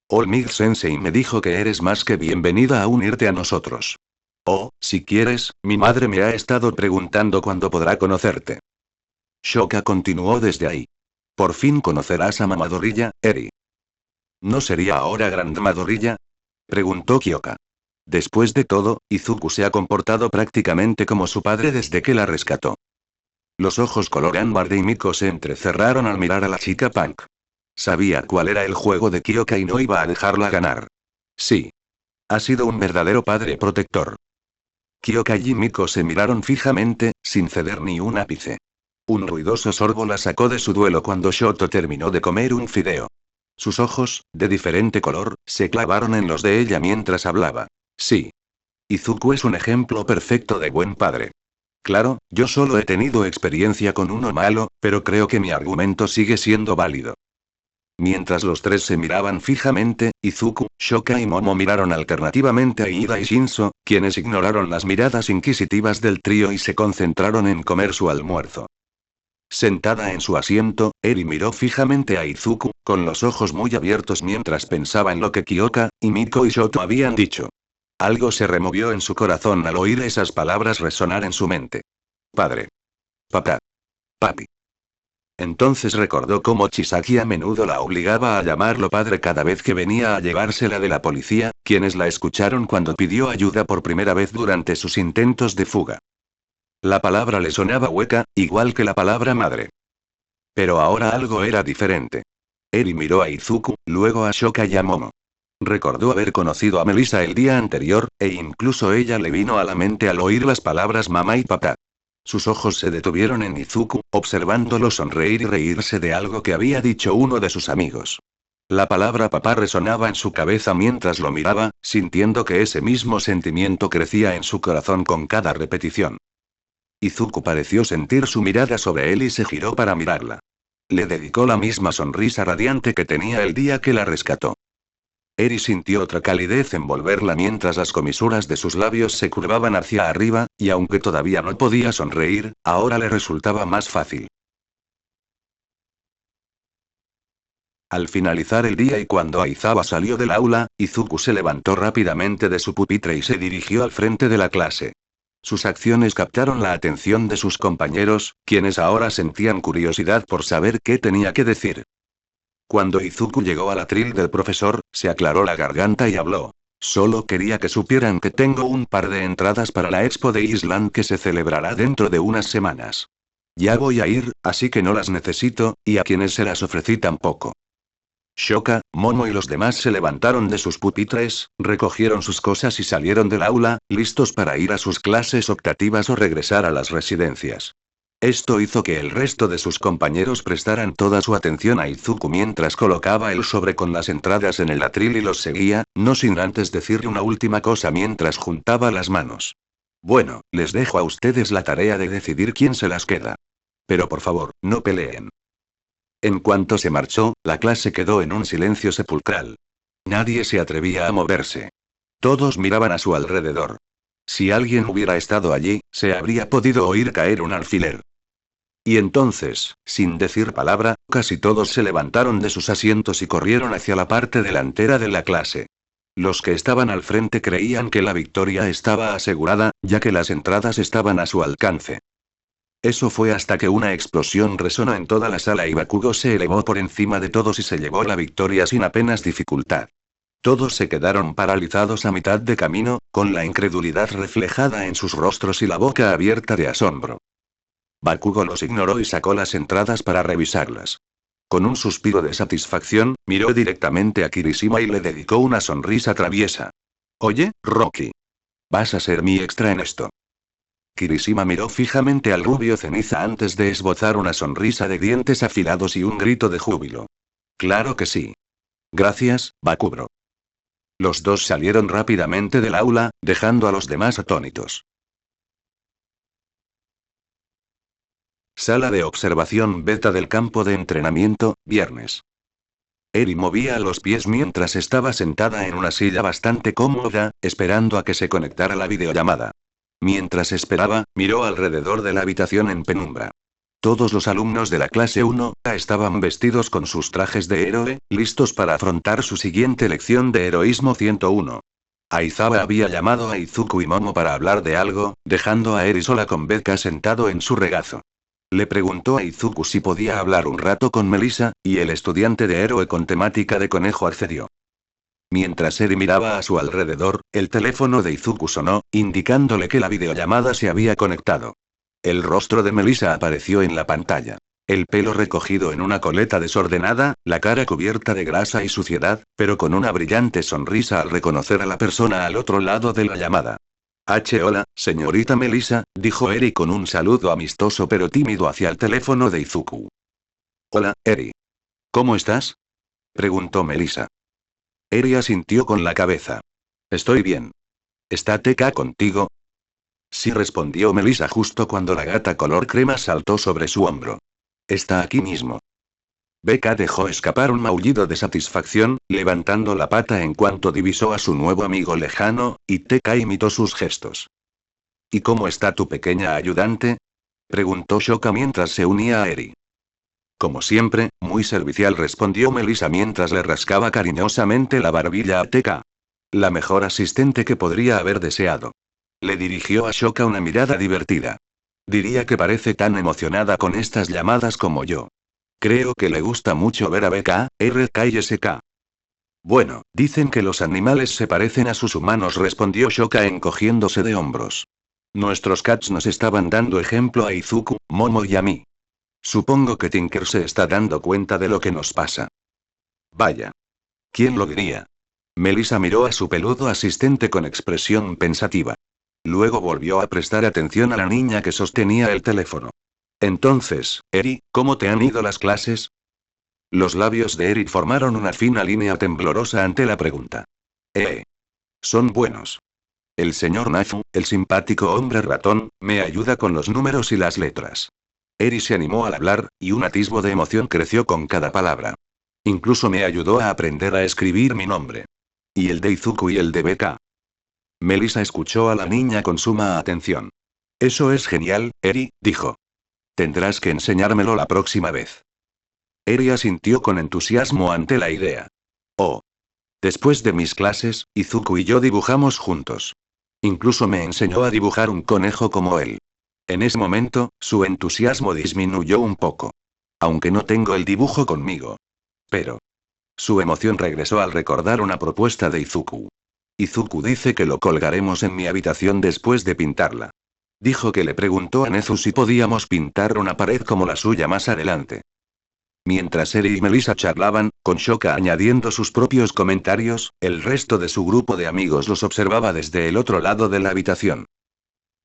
Speaker 1: All Might Sensei me dijo que eres más que bienvenida a unirte a nosotros. Oh, si quieres, mi madre me ha estado preguntando cuándo podrá conocerte. Shoka continuó desde ahí. Por fin conocerás a Mamadorilla, Eri. ¿No sería ahora Grandmadorilla? Preguntó Kyoka. Después de todo, Izuku se ha comportado prácticamente como su padre desde que la rescató. Los ojos color ámbar de Himiko se entrecerraron al mirar a la chica punk. Sabía cuál era el juego de Kyoka y no iba a dejarla ganar. Sí. Ha sido un verdadero padre protector. Kyoka y Himiko se miraron fijamente, sin ceder ni un ápice. Un ruidoso sorbo la sacó de su duelo cuando Shoto terminó de comer un fideo. Sus ojos, de diferente color, se clavaron en los de ella mientras hablaba. Sí. Izuku es un ejemplo perfecto de buen padre. Claro, yo solo he tenido experiencia con uno malo, pero creo que mi argumento sigue siendo válido. Mientras los tres se miraban fijamente, Izuku, Shoka y Momo miraron alternativamente a Ida y Shinzo, quienes ignoraron las miradas inquisitivas del trío y se concentraron en comer su almuerzo. Sentada en su asiento, Eri miró fijamente a Izuku, con los ojos muy abiertos mientras pensaba en lo que Kyoka, Himiko y Shoto habían dicho. Algo se removió en su corazón al oír esas palabras resonar en su mente. Padre. Papá. Papi. Entonces recordó cómo Chisaki a menudo la obligaba a llamarlo padre cada vez que venía a llevársela de la policía, quienes la escucharon cuando pidió ayuda por primera vez durante sus intentos de fuga. La palabra le sonaba hueca, igual que la palabra madre. Pero ahora algo era diferente. Eri miró a Izuku, luego a Shoka y a Momo. Recordó haber conocido a Melissa el día anterior, e incluso ella le vino a la mente al oír las palabras mamá y papá. Sus ojos se detuvieron en Izuku, observándolo sonreír y reírse de algo que había dicho uno de sus amigos. La palabra papá resonaba en su cabeza mientras lo miraba, sintiendo que ese mismo sentimiento crecía en su corazón con cada repetición. Izuku pareció sentir su mirada sobre él y se giró para mirarla. Le dedicó la misma sonrisa radiante que tenía el día que la rescató. Eri sintió otra calidez envolverla mientras las comisuras de sus labios se curvaban hacia arriba, y aunque todavía no podía sonreír, ahora le resultaba más fácil. Al finalizar el día y cuando Aizawa salió del aula, Izuku se levantó rápidamente de su pupitre y se dirigió al frente de la clase. Sus acciones captaron la atención de sus compañeros, quienes ahora sentían curiosidad por saber qué tenía que decir. Cuando Izuku llegó al atril del profesor, se aclaró la garganta y habló. Solo quería que supieran que tengo un par de entradas para la expo de Island que se celebrará dentro de unas semanas. Ya voy a ir, así que no las necesito, y a quienes se las ofrecí tampoco. Shoka, Momo y los demás se levantaron de sus pupitres, recogieron sus cosas y salieron del aula, listos para ir a sus clases optativas o regresar a las residencias. Esto hizo que el resto de sus compañeros prestaran toda su atención a Izuku mientras colocaba el sobre con las entradas en el atril y los seguía, no sin antes decirle una última cosa mientras juntaba las manos. Bueno, les dejo a ustedes la tarea de decidir quién se las queda. Pero por favor, no peleen. En cuanto se marchó, la clase quedó en un silencio sepulcral. Nadie se atrevía a moverse. Todos miraban a su alrededor. Si alguien hubiera estado allí, se habría podido oír caer un alfiler. Y entonces, sin decir palabra, casi todos se levantaron de sus asientos y corrieron hacia la parte delantera de la clase. Los que estaban al frente creían que la victoria estaba asegurada, ya que las entradas estaban a su alcance. Eso fue hasta que una explosión resonó en toda la sala y Bakugo se elevó por encima de todos y se llevó la victoria sin apenas dificultad. Todos se quedaron paralizados a mitad de camino, con la incredulidad reflejada en sus rostros y la boca abierta de asombro. Bakugo los ignoró y sacó las entradas para revisarlas. Con un suspiro de satisfacción, miró directamente a Kirishima y le dedicó una sonrisa traviesa. Oye, Rocky. ¿Vas a ser mi extra en esto? Kirishima miró fijamente al rubio ceniza antes de esbozar una sonrisa de dientes afilados y un grito de júbilo. Claro que sí. Gracias, Bakugro. Los dos salieron rápidamente del aula, dejando a los demás atónitos. Sala de observación beta del campo de entrenamiento, viernes. Eri movía los pies mientras estaba sentada en una silla bastante cómoda, esperando a que se conectara la videollamada. Mientras esperaba, miró alrededor de la habitación en penumbra. Todos los alumnos de la clase 1A estaban vestidos con sus trajes de héroe, listos para afrontar su siguiente lección de heroísmo 101. Aizawa había llamado a Izuku y Momo para hablar de algo, dejando a Eri sola con Becca sentado en su regazo. Le preguntó a Izuku si podía hablar un rato con Melissa, y el estudiante de héroe con temática de conejo accedió. Mientras Eri miraba a su alrededor, el teléfono de Izuku sonó, indicándole que la videollamada se había conectado. El rostro de Melissa apareció en la pantalla. El pelo recogido en una coleta desordenada, la cara cubierta de grasa y suciedad, pero con una brillante sonrisa al reconocer a la persona al otro lado de la llamada. Hola, señorita Melissa, dijo Eri con un saludo amistoso pero tímido hacia el teléfono de Izuku. Hola, Eri. ¿Cómo estás? Preguntó Melissa. Eri asintió con la cabeza. Estoy bien. ¿Está TK contigo? Sí, respondió Melissa justo cuando la gata color crema saltó sobre su hombro. Está aquí mismo. Becca dejó escapar un maullido de satisfacción, levantando la pata en cuanto divisó a su nuevo amigo lejano, y TK imitó sus gestos. ¿Y cómo está tu pequeña ayudante? Preguntó Shoka mientras se unía a Eri. Como siempre, muy servicial, respondió Melissa mientras le rascaba cariñosamente la barbilla a TK. La mejor asistente que podría haber deseado. Le dirigió a Shoka una mirada divertida. Diría que parece tan emocionada con estas llamadas como yo. Creo que le gusta mucho ver a BK, RK y SK. Bueno, dicen que los animales se parecen a sus humanos, respondió Shoka encogiéndose de hombros. Nuestros cats nos estaban dando ejemplo a Izuku, Momo y a mí. Supongo que Tinker se está dando cuenta de lo que nos pasa. Vaya. ¿Quién lo diría? Melissa miró a su peludo asistente con expresión pensativa. Luego volvió a prestar atención a la niña que sostenía el teléfono. Entonces, Eri, ¿cómo te han ido las clases? Los labios de Eri formaron una fina línea temblorosa ante la pregunta. Son buenos. El señor Nafu, el simpático hombre ratón, me ayuda con los números y las letras. Eri se animó al hablar, y un atisbo de emoción creció con cada palabra. Incluso me ayudó a aprender a escribir mi nombre. Y el de Izuku y el de BK. Melissa escuchó a la niña con suma atención. Eso es genial, Eri, dijo. Tendrás que enseñármelo la próxima vez. Eri asintió con entusiasmo ante la idea. Oh. Después de mis clases, Izuku y yo dibujamos juntos. Incluso me enseñó a dibujar un conejo como él. En ese momento, su entusiasmo disminuyó un poco. Aunque no tengo el dibujo conmigo. Pero. Su emoción regresó al recordar una propuesta de Izuku. Izuku dice que lo colgaremos en mi habitación después de pintarla. Dijo que le preguntó a Nezu si podíamos pintar una pared como la suya más adelante. Mientras Eri y Melissa charlaban, con Shoka añadiendo sus propios comentarios, el resto de su grupo de amigos los observaba desde el otro lado de la habitación.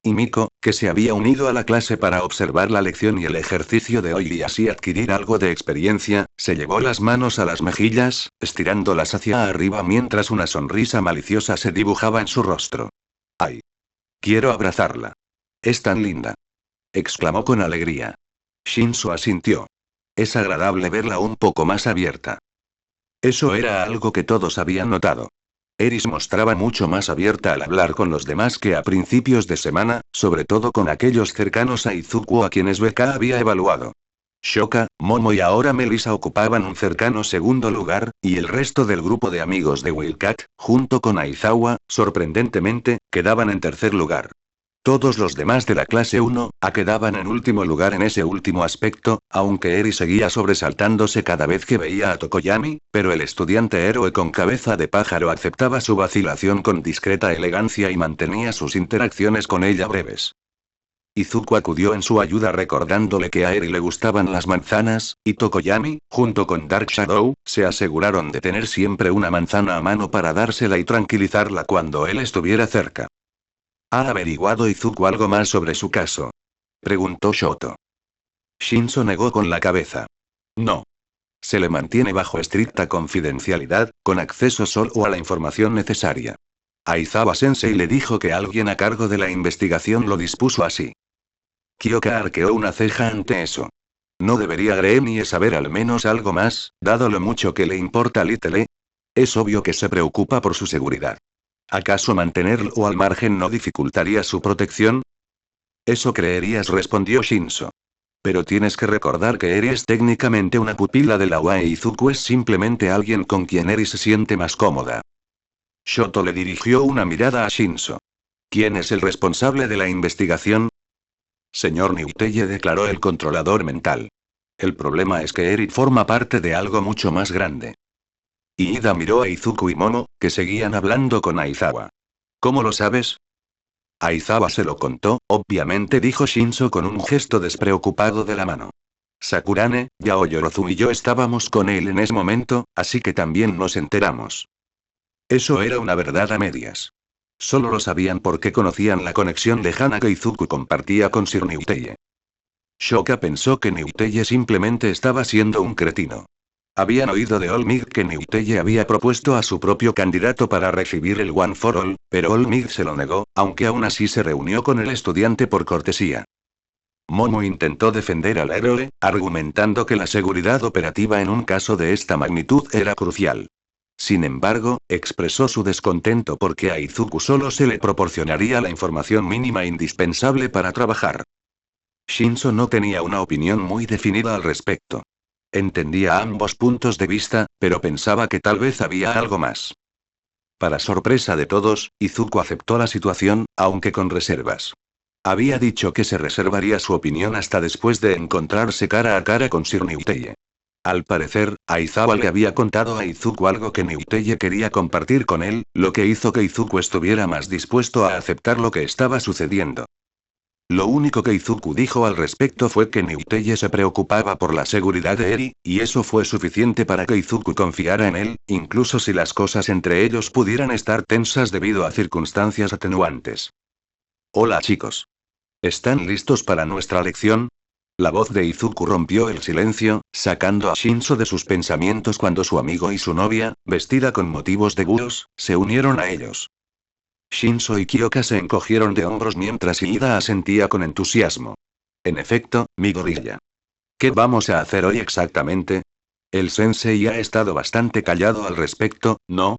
Speaker 1: Y Miko, que se había unido a la clase para observar la lección y el ejercicio de hoy y así adquirir algo de experiencia, se llevó las manos a las mejillas, estirándolas hacia arriba mientras una sonrisa maliciosa se dibujaba en su rostro. ¡Ay! Quiero abrazarla. Es tan linda. Exclamó con alegría. Shinzo asintió. Es agradable verla un poco más abierta. Eso era algo que todos habían notado. Eris mostraba mucho más abierta al hablar con los demás que a principios de semana, sobre todo con aquellos cercanos a Izuku a quienes Becca había evaluado. Shoka, Momo y ahora Melissa ocupaban un cercano segundo lugar, y el resto del grupo de amigos de Wildcat, junto con Aizawa, sorprendentemente, quedaban en tercer lugar. Todos los demás de la clase 1A quedaban en último lugar en ese último aspecto, aunque Eri seguía sobresaltándose cada vez que veía a Tokoyami, pero el estudiante héroe con cabeza de pájaro aceptaba su vacilación con discreta elegancia y mantenía sus interacciones con ella breves. Izuku acudió en su ayuda recordándole que a Eri le gustaban las manzanas, y Tokoyami, junto con Dark Shadow, se aseguraron de tener siempre una manzana a mano para dársela y tranquilizarla cuando él estuviera cerca. ¿Ha averiguado Izuku algo más sobre su caso? Preguntó Shoto. Shinzo negó con la cabeza. No. Se le mantiene bajo estricta confidencialidad, con acceso solo a la información necesaria. Aizawa-sensei le dijo que alguien a cargo de la investigación lo dispuso así. Kyoka arqueó una ceja ante eso. ¿No debería Gremie saber al menos algo más, dado lo mucho que le importa a Little? Es obvio que se preocupa por su seguridad. ¿Acaso mantenerlo al margen no dificultaría su protección? Eso creerías, respondió Shinzo. Pero tienes que recordar que Eri es técnicamente una pupila de la UA y Izuku es simplemente alguien con quien Eri se siente más cómoda. Shoto le dirigió una mirada a Shinzo. ¿Quién es el responsable de la investigación? Señor Niuteye, declaró el controlador mental. El problema es que Eri forma parte de algo mucho más grande. Y Ida miró a Izuku y Momo, que seguían hablando con Aizawa. ¿Cómo lo sabes? Aizawa se lo contó, obviamente, dijo Shinso con un gesto despreocupado de la mano. Sakurane, Yaoyorozu y yo estábamos con él en ese momento, así que también nos enteramos. Eso era una verdad a medias. Solo lo sabían porque conocían la conexión lejana que Izuku compartía con Sir Niuteye. Shoka pensó que Niuteye simplemente estaba siendo un cretino. Habían oído de All Might que Niuteye había propuesto a su propio candidato para recibir el One for All, pero All Might se lo negó, aunque aún así se reunió con el estudiante por cortesía. Momo intentó defender al héroe, argumentando que la seguridad operativa en un caso de esta magnitud era crucial. Sin embargo, expresó su descontento porque a Izuku solo se le proporcionaría la información mínima indispensable para trabajar. Shinso no tenía una opinión muy definida al respecto. Entendía ambos puntos de vista, pero pensaba que tal vez había algo más. Para sorpresa de todos, Izuku aceptó la situación, aunque con reservas. Había dicho que se reservaría su opinión hasta después de encontrarse cara a cara con Sir Niuteye. Al parecer, Aizawa le había contado a Izuku algo que Niuteye quería compartir con él, lo que hizo que Izuku estuviera más dispuesto a aceptar lo que estaba sucediendo. Lo único que Izuku dijo al respecto fue que Niuteye se preocupaba por la seguridad de Eri, y eso fue suficiente para que Izuku confiara en él, incluso si las cosas entre ellos pudieran estar tensas debido a circunstancias atenuantes. Hola chicos. ¿Están listos para nuestra lección? La voz de Izuku rompió el silencio, sacando a Shinso de sus pensamientos cuando su amigo y su novia, vestida con motivos de búhos, se unieron a ellos. Shinso y Kyoka se encogieron de hombros mientras Ida asentía con entusiasmo. En efecto, mi gorilla. ¿Qué vamos a hacer hoy exactamente? El sensei ha estado bastante callado al respecto, ¿no?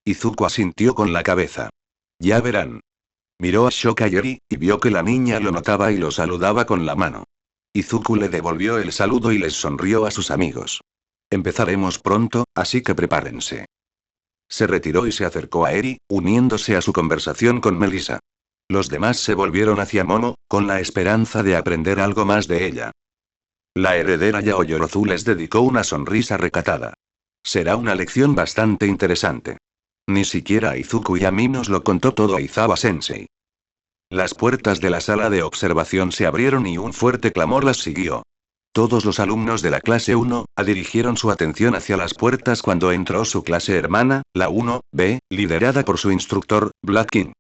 Speaker 1: Izuku asintió con la cabeza. Ya verán. Miró a Shoka y Eri, y vio que la niña lo notaba y lo saludaba con la mano. Izuku le devolvió el saludo y les sonrió a sus amigos. Empezaremos pronto, así que prepárense. Se retiró y se acercó a Eri, uniéndose a su conversación con Melissa. Los demás se volvieron hacia Momo, con la esperanza de aprender algo más de ella. La heredera Yaoyorozu les dedicó una sonrisa recatada. Será una lección bastante interesante. Ni siquiera Izuku y a mí nos lo contó todo Aizawa-sensei. Las puertas de la sala de observación se abrieron y un fuerte clamor las siguió. Todos los alumnos de la clase 1A dirigieron su atención hacia las puertas cuando entró su clase hermana, la 1B, liderada por su instructor, Black King.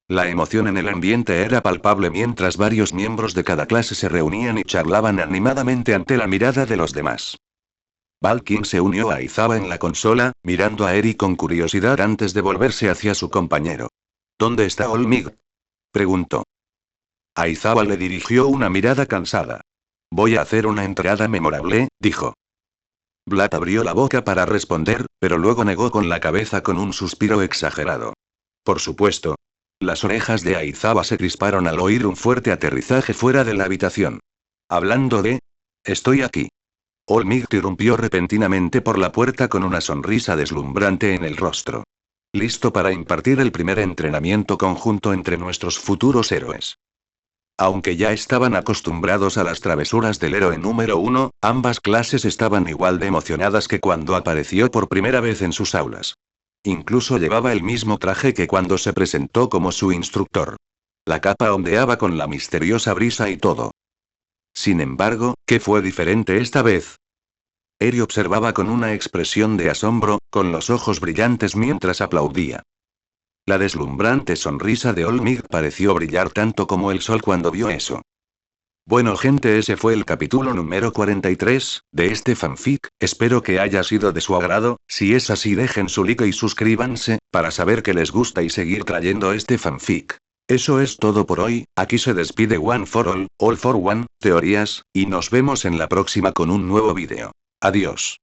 Speaker 1: La emoción en el ambiente era palpable mientras varios miembros de cada clase se reunían y charlaban animadamente ante la mirada de los demás. Balkin se unió a Aizawa en la consola, mirando a Eri con curiosidad antes de volverse hacia su compañero. ¿Dónde está All Might?, preguntó. Aizawa le dirigió una mirada cansada. Voy a hacer una entrada memorable, dijo. Blatt abrió la boca para responder, pero luego negó con la cabeza con un suspiro exagerado. Por supuesto. Las orejas de Aizawa se crisparon al oír un fuerte aterrizaje fuera de la habitación. Hablando de... Estoy aquí. All Might irrumpió repentinamente por la puerta con una sonrisa deslumbrante en el rostro. Listo para impartir el primer entrenamiento conjunto entre nuestros futuros héroes. Aunque ya estaban acostumbrados a las travesuras del héroe número 1, ambas clases estaban igual de emocionadas que cuando apareció por primera vez en sus aulas. Incluso llevaba el mismo traje que cuando se presentó como su instructor. La capa ondeaba con la misteriosa brisa y todo. Sin embargo, ¿qué fue diferente esta vez? Eri observaba con una expresión de asombro, con los ojos brillantes mientras aplaudía. La deslumbrante sonrisa de All Might pareció brillar tanto como el sol cuando vio eso. Bueno gente, ese fue el capítulo número 43, de este fanfic, espero que haya sido de su agrado. Si es así dejen su like y suscríbanse, para saber que les gusta y seguir trayendo este fanfic. Eso es todo por hoy, aquí se despide One for All for One, teorías, y nos vemos en la próxima con un nuevo vídeo. Adiós.